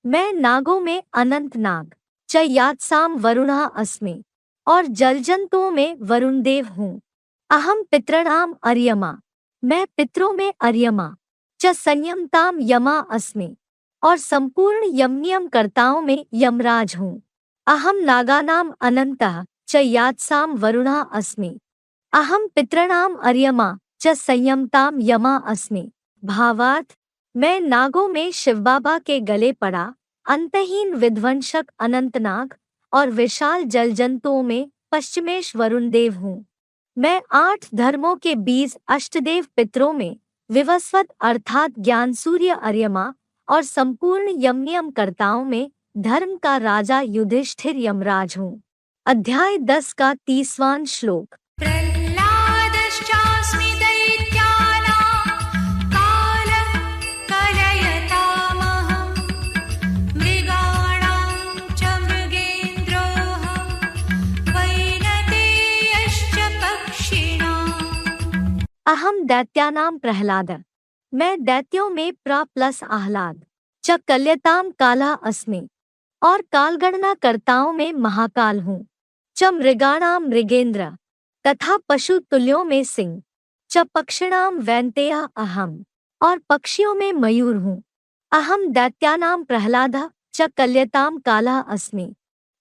मैं नागों में अनंत नाग। च यात्साम वरुणः अस्मि, और जलजंतुओं में वरुण देव हूँ। अहम पितॄणाम अर्यमा, मैं पितरों में अर्यमा। च संयमताम यमा अस्मि, और संपूर्ण यमनियम कर्ताओं में यमराज हूँ। अहम नागानाम अनंतः च यात्साम वरुणः अस्मि, अहम पितॄणाम अर्यमा च संयमताम यमा अस्मि। भावार्थ, मैं नागों में शिवबाबा के गले पड़ा अंतहीन विध्वंसक अनंतनाग, और विशाल जलजंतुओं में पश्चिमेश वरुण देव हूँ। मैं 8 धर्मों के 20 अष्टदेव पितरों में विवस्वत अर्थात ज्ञान सूर्य अर्यमा, और संपूर्ण यमनियम कर्ताओं में धर्म का राजा युधिष्ठिर यमराज हूँ। अध्याय 10 का 30वां श्लोक। प्रह्लादश्चास्मि दैत्यानां कालः कलयतामहं मृगाणां च मृगेन्द्रोऽहं वैनतेयश्च पक्षिणाम्। अहम दैत्यानाम प्रह्लाद, मैं दैत्यों में प्लस आह्लाद। च कल्यताम काला अस्मि, और कालगणना कर्ताओं में महाकाल हूँ। च मृगाणाम मृगेंद्र, तथा पशु तुल्यों में सिंह। च पक्षिणाम वैनतेय अहम, और पक्षियों में मयूर हूँ। अहम दैत्यानाम प्रह्लाद च कल्यताम काला अस्मि,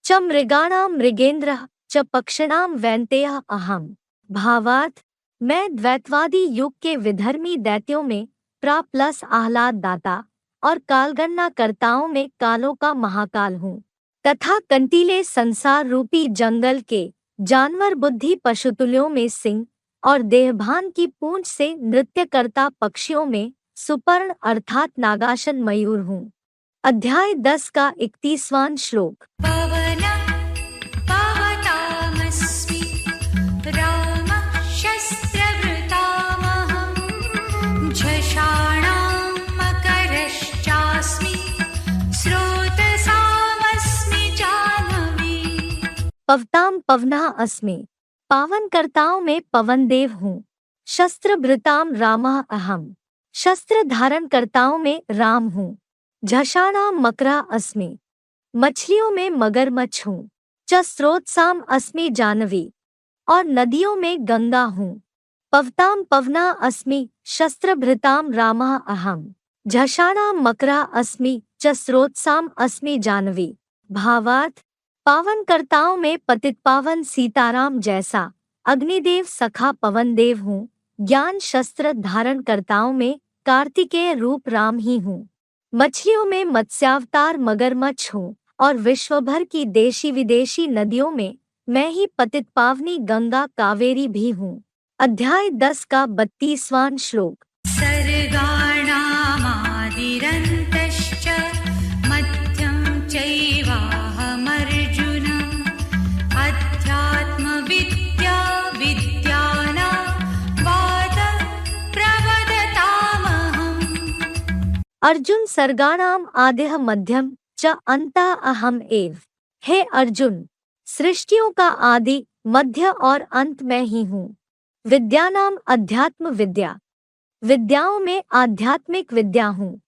च मृगाणाम मृगेंद्र च पक्षिणाम वैनतेय अहम। भावार्थ, मैं द्वैतवादी युग के विधर्मी दैत्यों में प्लस आह्लाद दाता, और कालगणना कर्ताओं में कालों का महाकाल हूँ, तथा कंटीले संसार रूपी जंगल के जानवर बुद्धि पशुतुल्यों में सिंह, और देहभान की पूंछ से नृत्य करता पक्षियों में सुपर्ण अर्थात नागासन मयूर हूँ। अध्याय 10 का 31वां श्लोक। पवनः पवतामस्मि रामः शस्त्रभृतामहं झषाणां मकरश्चास्मि स्रोतसामस्मि जाह्नवी। पवताम पवनः अस्मि, पावन कर्ताओं में पवन देव हूँ। शस्त्रभृताम रामः अहम, शस्त्र धारण कर्ताओं में राम हूँ। झषाणाम मकरा अस्मि, मछलियों में मगरमच्छ हूँ। च स्रोतसाम अस्मि जानवी, और नदियों में गंगा हूँ। पवताम पवना अस्मि, शस्त्रभृताम रामः अहम्। झषाणाम मकरा अस्मि, च स्रोतसाम अस्मि जानवी। भावार्थ, पावनकर्ताओं में पतित पावन सीताराम जैसा अग्निदेव सखा पवन देव हूँ। ज्ञान शस्त्र धारण करताओं में कार्तिकेय रूप राम ही हूँ। मछलियों में मत्स्यावतार मगरमच्छ हूँ, और विश्वभर की देशी विदेशी नदियों में मैं ही पतित पावनी गंगा कावेरी भी हूँ। अध्याय 10 का 32वां श्लोक। सर्गाणामादिरन्तश्च मध्यं चैवाहमर्जुन अध्यात्मविद्या विद्यानां वाद प्रवदतामहम्। अर्जुन सर्गाणाम आदिह मध्यम च अंतः अहम एव। हे अर्जुन, सृष्टियों का आदि मध्य और अंत मैं ही हूँ। विद्यानाम अध्यात्म विद्या, विद्याओं में आध्यात्मिक विद्या हूँ।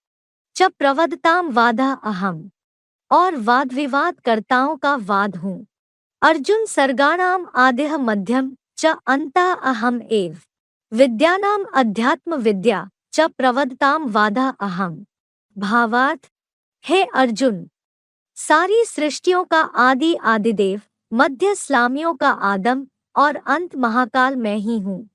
च प्रवदताम वादा अहम, और वाद विवाद करताओं का वाद हूँ। अर्जुन सर्गाणाम आदिह मध्यम च अंतः अहम एव। विद्यानाम अध्यात्म विद्या च प्रवदताम वादा अहम। भावार्थ, हे अर्जुन, सारी सृष्टियों का आदि आदिदेव, मध्य स्लामियों का आदम और अंत महाकाल मैं ही हूँ।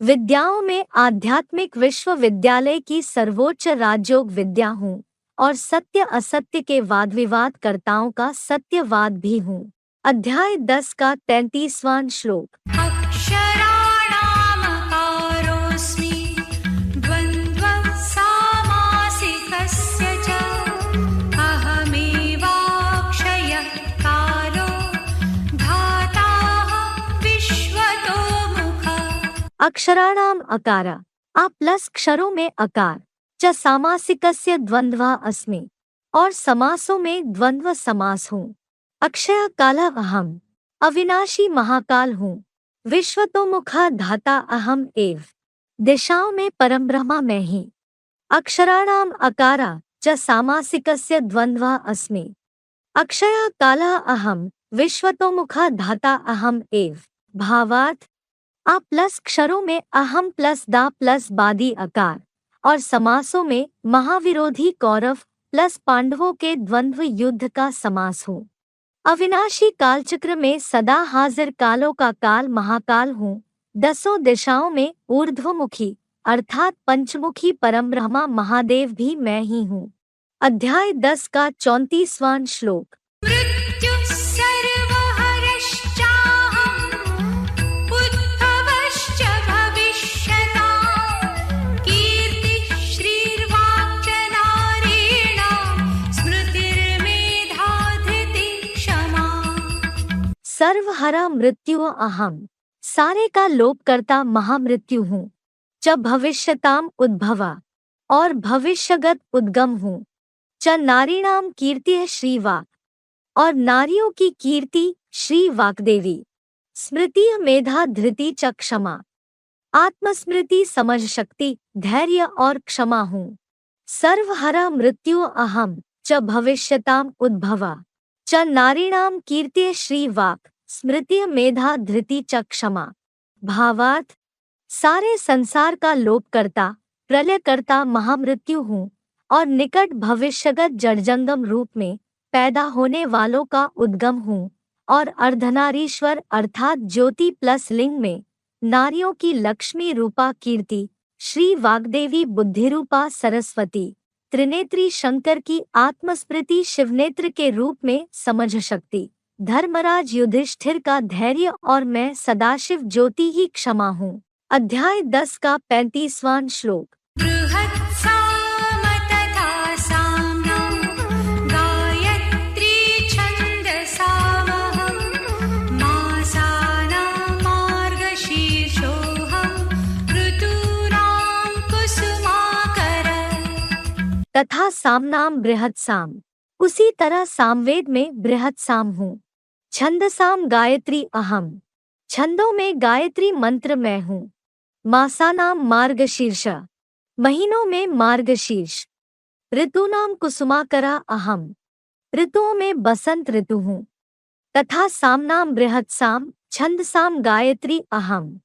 विद्याओं में आध्यात्मिक विश्वविद्यालय की सर्वोच्च राजयोग विद्या हूँ, और सत्य असत्य के वाद विवाद कर्ताओं का सत्यवाद भी हूँ। अध्याय 10 का 33वां श्लोक। अक्षराणामकारोऽस्मि द्वन्द्वः सामासिकस्य च अहमेवाक्षयः कालो धाताहं विश्वतो मुखः। अक्षराणाम अकार, आ प्लस क्षरों में अकार, च सामासिकस्य द्वन्द्वा अस्मि, और समासों में द्वंद्व समास हूँ। अक्षय कालः अहम, अविनाशी महाकाल हूँ। विश्वतोमुखा धाता अहम एव, दिशाओं में परम ब्रह्मा मैं ही। अक्षराणाम अकारा च सामासिकस्य द्वन्द्वा अस्मि। अक्षय कालः अहम, विश्वतोमुखा धाता अहम एव। भावार्थ, आ प्लस क्षरों में अहम प्लस दा प्लस बादी अकार, और समासों में महाविरोधी कौरव प्लस पांडवों के द्वंद्व युद्ध का समास हूँ। अविनाशी कालचक्र में सदा हाजिर कालों का काल महाकाल हूँ। 10 दिशाओं में ऊर्ध्वमुखी अर्थात पंचमुखी परम ब्रह्मा महादेव भी मैं ही हूँ। अध्याय 10 का 34वां श्लोक। मृत्युः सर्वहरश्चाहम् उद्भवश्च भविष्यताम् कीर्तिः श्रीर्वाक्च नारीणां स्मृतिर्मेधा धृतिः क्षमा। सर्वहरा मृत्यु अहम, सारे का लोप करता महामृत्यु हूँ। च भविष्यताम उद्भवा, और भविष्यगत उद्गम हूँ। च नारीणाम कीर्ति श्रीवाक, और नारियों की कीर्ति श्री वाग्देवी। स्मृति मेधा धृति च क्षमा, आत्मस्मृति समझ शक्ति धैर्य और क्षमा हूँ। सर्वहरा मृत्यु अहम, च भविष्यताम उद्भवा, च नारीणाम कीर्ति श्री वाक स्मृति मेधा धृति च क्षमा। भावार्थ, सारे संसार का लोप करता प्रलय करता महामृत्यु हूँ, और निकट भविष्यगत जड़जंगम रूप में पैदा होने वालों का उद्गम हूँ, और अर्धनारीश्वर अर्थात ज्योति प्लस लिंग में नारियों की लक्ष्मी रूपा कीर्ति श्री वाग्देवी बुद्धिरूपा सरस्वती त्रिनेत्री शंकर की आत्मस्मृति शिवनेत्र के रूप में समझ शक्ति धर्मराज युधिष्ठिर का धैर्य और मैं सदाशिव ज्योति ही क्षमा हूँ। अध्याय 10 का 35वां श्लोक। बृहत्साम तथा साम्यं गायत्री छन्दसामहं मासानां मार्गशीर्षोऽहं ऋतूनां कुसुमाकरः। तथा सामनाम बृहत साम, उसी तरह सामवेद में बृहत साम हूँ। छंदसाम गायत्री अहम, छंदों में गायत्री मंत्र मैं हूँ। मासानाम मार्गशीर्ष, महीनों में मार्गशीर्ष। ऋतूनाम कुसुमाकरा अहम, ऋतुओं में बसंत ऋतु हूँ। तथा साम्नां बृहत्सां छंदसां गायत्री अहम्।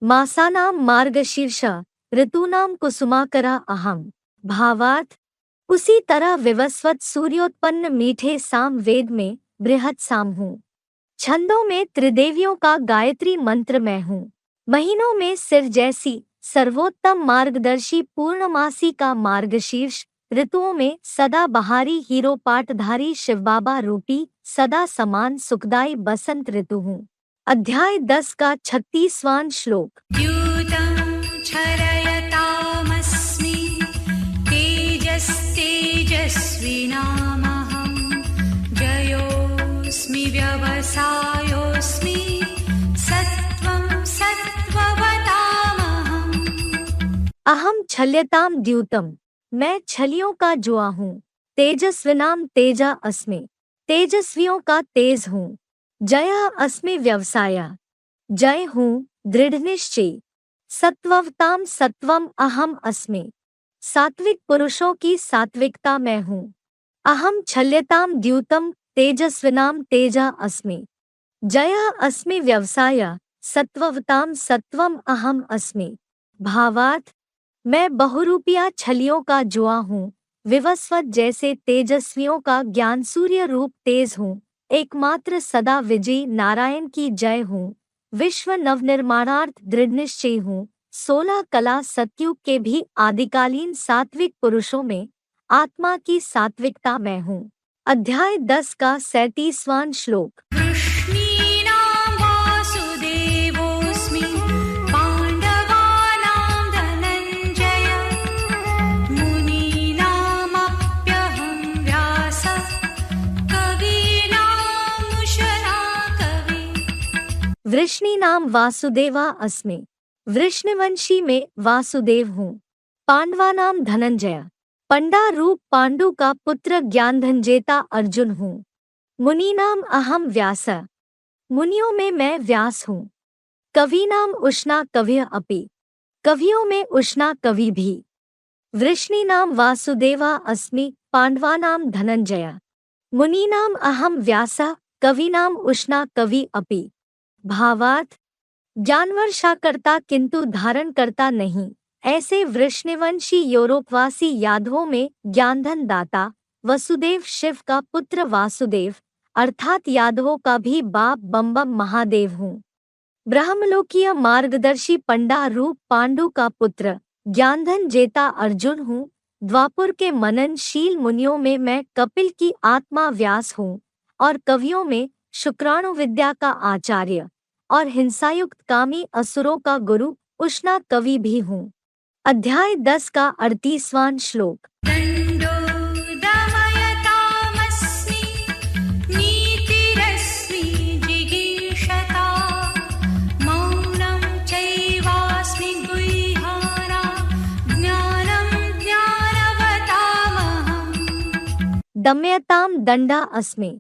मासानां मार्गशीर्ष ऋतूनां कुसुमाकरा अहम्। भावार्थ, उसी तरह विवस्वत सूर्योत्पन्न मीठे साम वेद में बृहत साम हूँ। छंदों में त्रिदेवियों का गायत्री मंत्र मैं हूँ। महीनों में सिर जैसी सर्वोत्तम मार्गदर्शी पूर्णमासी का मार्गशीर्ष, ऋतुओं में सदा बहारी हीरो पाटधारी शिवबाबा रूपी सदा समान सुखदाई बसंत ऋतु हूँ। अध्याय 10 का 36वां श्लोक। द्यूतं क्षरयतामस्मि तेजस्तेजस्विनामहं जयोऽस्मि व्यवसायोऽस्मि सत्त्वं सत्त्ववतामहम्। अहम छल्यताम द्यूतम, मैं छलियों का जुआ हूँ। तेजस्विनाम तेजा अस्मि, तेजस्वियों का तेज हूँ। जया अस्मि व्यवसाया, जय हूँ दृढ़ निश्चय। सत्ववताम सत्वम अहम अस्मि, सात्विक पुरुषों की सात्विकता मैं हूँ। अहम छल्यताम द्यूतम तेजस्विनाम तेजा अस्मि, जया अस्मि व्यवसाया सत्ववताम सत्वम अहम अस्मि। भावार्थ, मैं बहुरूपिया छलियों का जुआ हूँ, विवस्वत जैसे तेजस्वियों का ज्ञान सूर्य रूप तेज हूँ, एकमात्र सदा विजयी नारायण की जय हूँ, विश्व नवनिर्माणार्थ दृढ़ निश्चयी हूँ। 16 कला सतयुग के भी आदिकालीन सात्विक पुरुषों में आत्मा की सात्विकता मैं हूँ। अध्याय 10 का 37वां श्लोक। वृष्णीनां वासुदेवोऽस्मि पाण्डवानां धनञ्जय मुनीनामप्यहं व्यासः कवीनामुशना कवि। वृष्णीनाम वासुदेवा अस्मि, वृष्णवंशी में वासुदेव हूँ। पांडवानाम धनंजय, पंडा रूप पांडु का पुत्र ज्ञानधनजेता अर्जुन हूँ। मुनीनाम अहम व्यास, मुनियों में मैं व्यास हूँ। कवीनाम उष्णा कवि अपि, कवियों में उष्णा कवि भी। वृष्णीनाम वासुदेवा अस्मि पांडवानाम धनंजय, मुनीनाम अहम व्यास कवीनाम उष्णा कवि अपि। भावार्थ, ज्ञानवर्षा करता किंतु धारण करता नहीं, ऐसे वृष्णिवंशी यूरोपवासी यादवों में ज्ञानधन दाता वसुदेव शिव का पुत्र वासुदेव अर्थात यादवों का भी बाप बम महादेव हूँ। ब्रह्मलोकीय मार्गदर्शी पंडा रूप पांडु का पुत्र ज्ञानधन जेता अर्जुन हूँ। द्वापुर के मननशील मुनियों में मैं कपिल की आत्मा व्यास हूँ और कवियों में शुक्राणु विद्या का आचार्य और हिंसायुक्त कामी असुरों का गुरु उष्णा कवि भी हूँ। अध्याय 10 का 38वां श्लोक। दण्डो दमयतामस्मि नीतिरस्मि जिगीषता मौनं चैवास्मि गुह्यानां ज्ञानं ज्ञानवतामहम्। दमयताम दंडा अस्मि,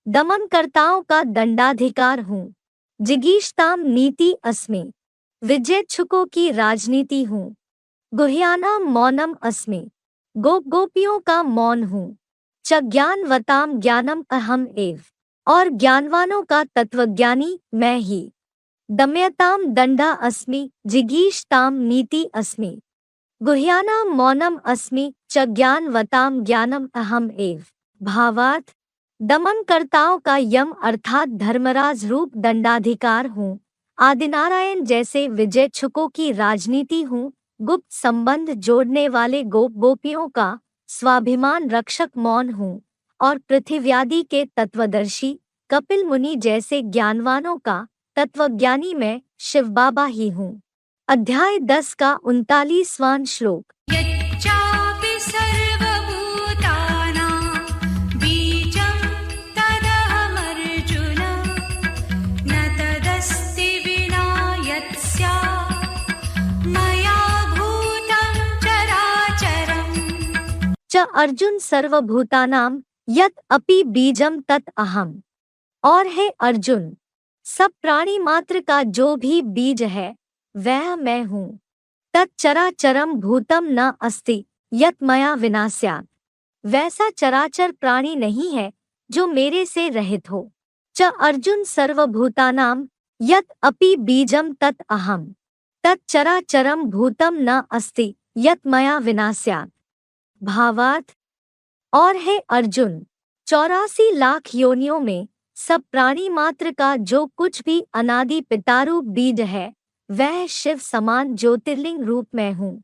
दमनकर्ताओं का दंडाधिकार हूँ। जिगीषताम नीति अस्मि, विजयच्छुकों की राजनीति हूँ। गुह्यानाम मौनम अस्मि, गोपियों का मौन हूँ। च ज्ञानवताम ज्ञानम अहम एव, और ज्ञानवानों का तत्वज्ञानी मैं ही। दमयताम दंडा अस्मि, जिगीषताम नीति अस्मि, गुह्यानाम मौनम अस्मि, च ज्ञानवताम ज्ञानम अहम एव। भावार्थ, दमनकर्ताओं का यम अर्थात धर्मराज रूप दंडाधिकार हूँ। आदिनारायण जैसे विजयच्छुकों की राजनीति हूँ। गुप्त संबंध जोड़ने वाले गोपियों का स्वाभिमान रक्षक मौन हूँ और पृथिव्यादि के तत्वदर्शी कपिल मुनि जैसे ज्ञानवानों का तत्वज्ञानी मैं शिव बाबा ही हूँ। अध्याय 10 का 39वां श्लोक। यच्चापि सर्वभूतानां बीजं तदहमर्जुन न तदस्ति विना यत्स्यात् मया भूतं चराचरम्। च अर्जुन सर्वभूतानां यत् अपि बीजम तत् अहम्, और है अर्जुन, सब प्राणी मात्र का जो भी बीज है वह मैं हूँ। तच्चराचरम भूतम न अस्ति यत् मया विना स्यात्, वैसा चराचर प्राणी नहीं है जो मेरे से रहित हो। च अर्जुन सर्वभूतानां यत् अपि बीजम तत् अहम तत् चराचरम भूतम न अस्ति यत् मया विना स्यात्। भावार्थ। और है अर्जुन, 84 लाख योनियों में सब प्राणी मात्र का जो कुछ भी अनादि पितारूप बीज है, वह शिव समान ज्योतिर्लिंग रूप में हूँ।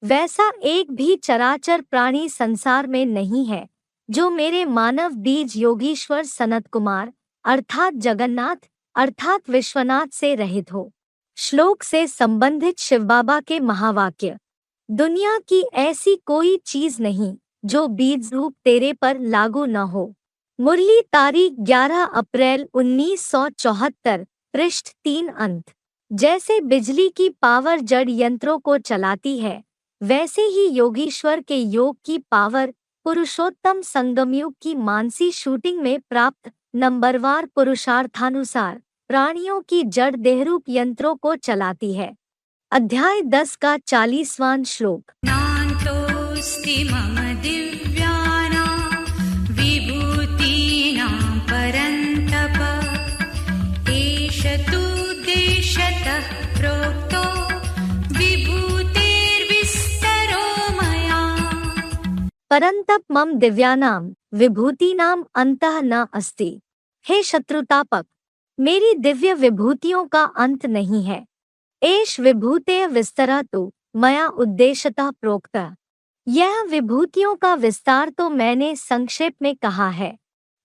वैसा एक भी चराचर प्राणी संसार में नहीं है जो मेरे मानव बीज योगीश्वर सनत कुमार अर्थात जगन्नाथ अर्थात विश्वनाथ से रहित हो। श्लोक से संबंधित शिव बाबा के महावाक्य। दुनिया की ऐसी कोई चीज नहीं जो बीज रूप तेरे पर लागू न हो। मुरली तारीख 11 अप्रैल 1974, पृष्ठ 3 अंत। जैसे बिजली की पावर जड़ यंत्रों को चलाती है, वैसे ही योगीश्वर के योग की पावर पुरुषोत्तम संगमयुग की मानसी शूटिंग में प्राप्त नंबरवार पुरुषार्थानुसार प्राणियों की जड़ देहरूप यंत्रों को चलाती है। अध्याय 10 का 40वां श्लोक। नान्तोऽस्ति मम दिव्यानां विभूतीनां परन्तप एष तु देशतः प्रोक्तो विभूतेर्विस्तरो मया। परंतप मम दिव्यानां विभूतीनां अंतः न अस्ति। हे शत्रुतापक, मेरी दिव्य विभूतियों का अंत नहीं है। एष विभूतेः विस्तरः तु मया उद्देश्यतः प्रोक्तः। यह विभूतियों का विस्तार तो मैंने संक्षेप में कहा है।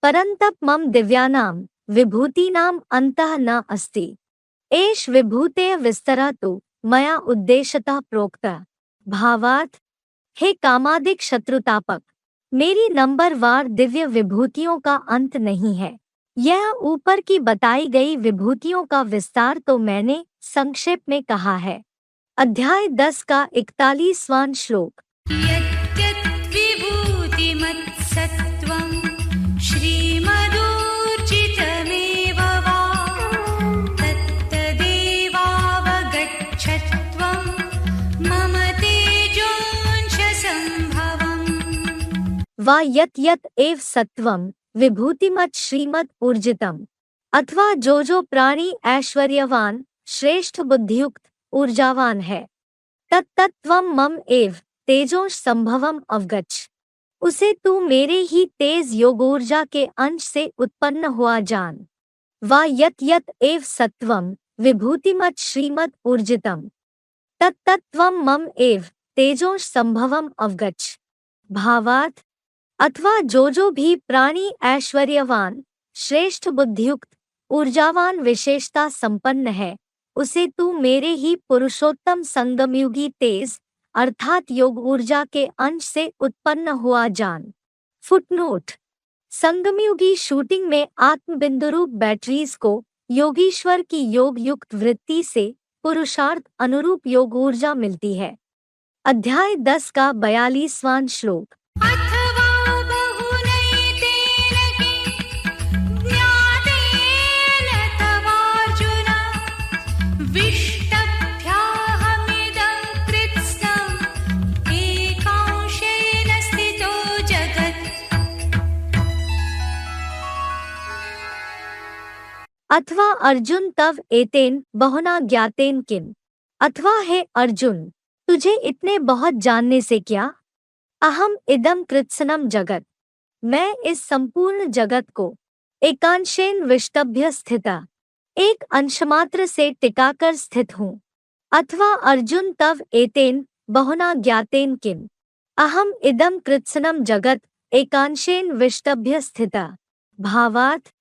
परंतप मम दिव्यानां विभूतीनां अंतः न अस्ति। एष विभूतेः विस्तरः तु मया उद्देश्यतः प्रोक्तः। भावार्थ। हे कामादिक शत्रुतापक, मेरी नंबरवार दिव्य विभूतियों का अंत नहीं है। यह ऊपर की बताई गई विभूतियों का विस्तार तो मैंने संक्षेप में कहा है। अध्याय 10 का 41वां श्लोक। यद्यत् विभूतिमत्सत्त्वं श्रीमदूर्जितमेव वा तत्तदेवावगच्छत्वं मम तेजोंशसम्भवम्। वा यत् यत् एव सत्वं विभूतिमत् श्रीमद् ऊर्जितम। अथवा जो प्राणी ऐश्वर्यवान श्रेष्ठ बुद्धियुक्त ऊर्जावान है, तत्तत्वं मम एव तेजोंश संभवम अवगच्छ। उसे तू मेरे ही तेज योगोर्जा के अंश से उत्पन्न हुआ जान। वा यत् यत् एव सत्वं विभूतिमत् श्रीमद् ऊर्जितम तत्तत्वं मम एव तेजोंश संभवम अवगच्छ। भावार्थ। अथवा जो भी प्राणी ऐश्वर्यवान श्रेष्ठ बुद्धियुक्त ऊर्जावान विशेषता संपन्न है, उसे तू मेरे ही पुरुषोत्तम संगमयुगी तेज अर्थात योग ऊर्जा के अंश से उत्पन्न हुआ जान। फुटनोट। संगमयुगी शूटिंग में आत्मबिंदुरूप बैटरीज को योगीश्वर की योग युक्त वृत्ति से पुरुषार्थ अनुरूप योग ऊर्जा मिलती है। अध्याय 10 का 42वां श्लोक। अथवा बहुनैतेन किं ज्ञातेन तवार्जुन विष्टभ्याहमिदं कृत्स्नम् एकांशेन स्थितो जगत्। अथवा अर्जुन तव एतेन बहुना ज्ञातेन किम। अथवा है अर्जुन, तुझे इतने बहुत जानने से क्या। अहम इदम कृत्स्नम जगत, मैं इस संपूर्ण जगत को एकांशेन विष्टभ्य स्थिता, एक अंशमात्र से टिकाकर स्थित हूँ। अथवा अर्जुन तव एतेन बहुना ज्ञातेन किम। अहम इदम कृत्स्नम जगत एकांशेन विष्टभ्य स्थिता। भावार्थ।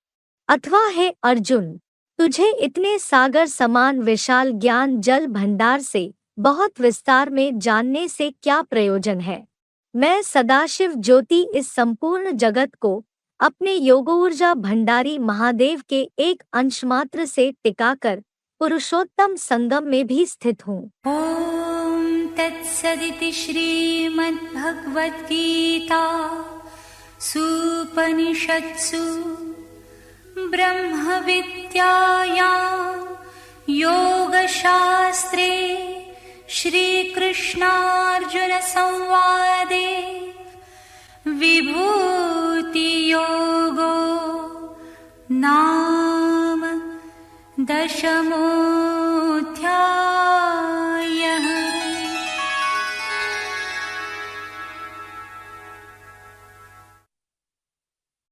अथवा है अर्जुन, तुझे इतने सागर समान विशाल ज्ञान जल भंडार से बहुत विस्तार में जानने से क्या प्रयोजन है। मैं सदाशिव ज्योति इस संपूर्ण जगत को अपने योगोर्जा भंडारी महादेव के एक अंशमात्र से टिकाकर पुरुषोत्तम संगम में भी स्थित हूँ। ॐ तत्सदिति श्रीमद्भगवद्गीता सूपनिषत्सु ब्रह्मविद्यायां योगशास्त्रे श्रीकृष्णार्जुनसंवादे विभूतियोगो दशमो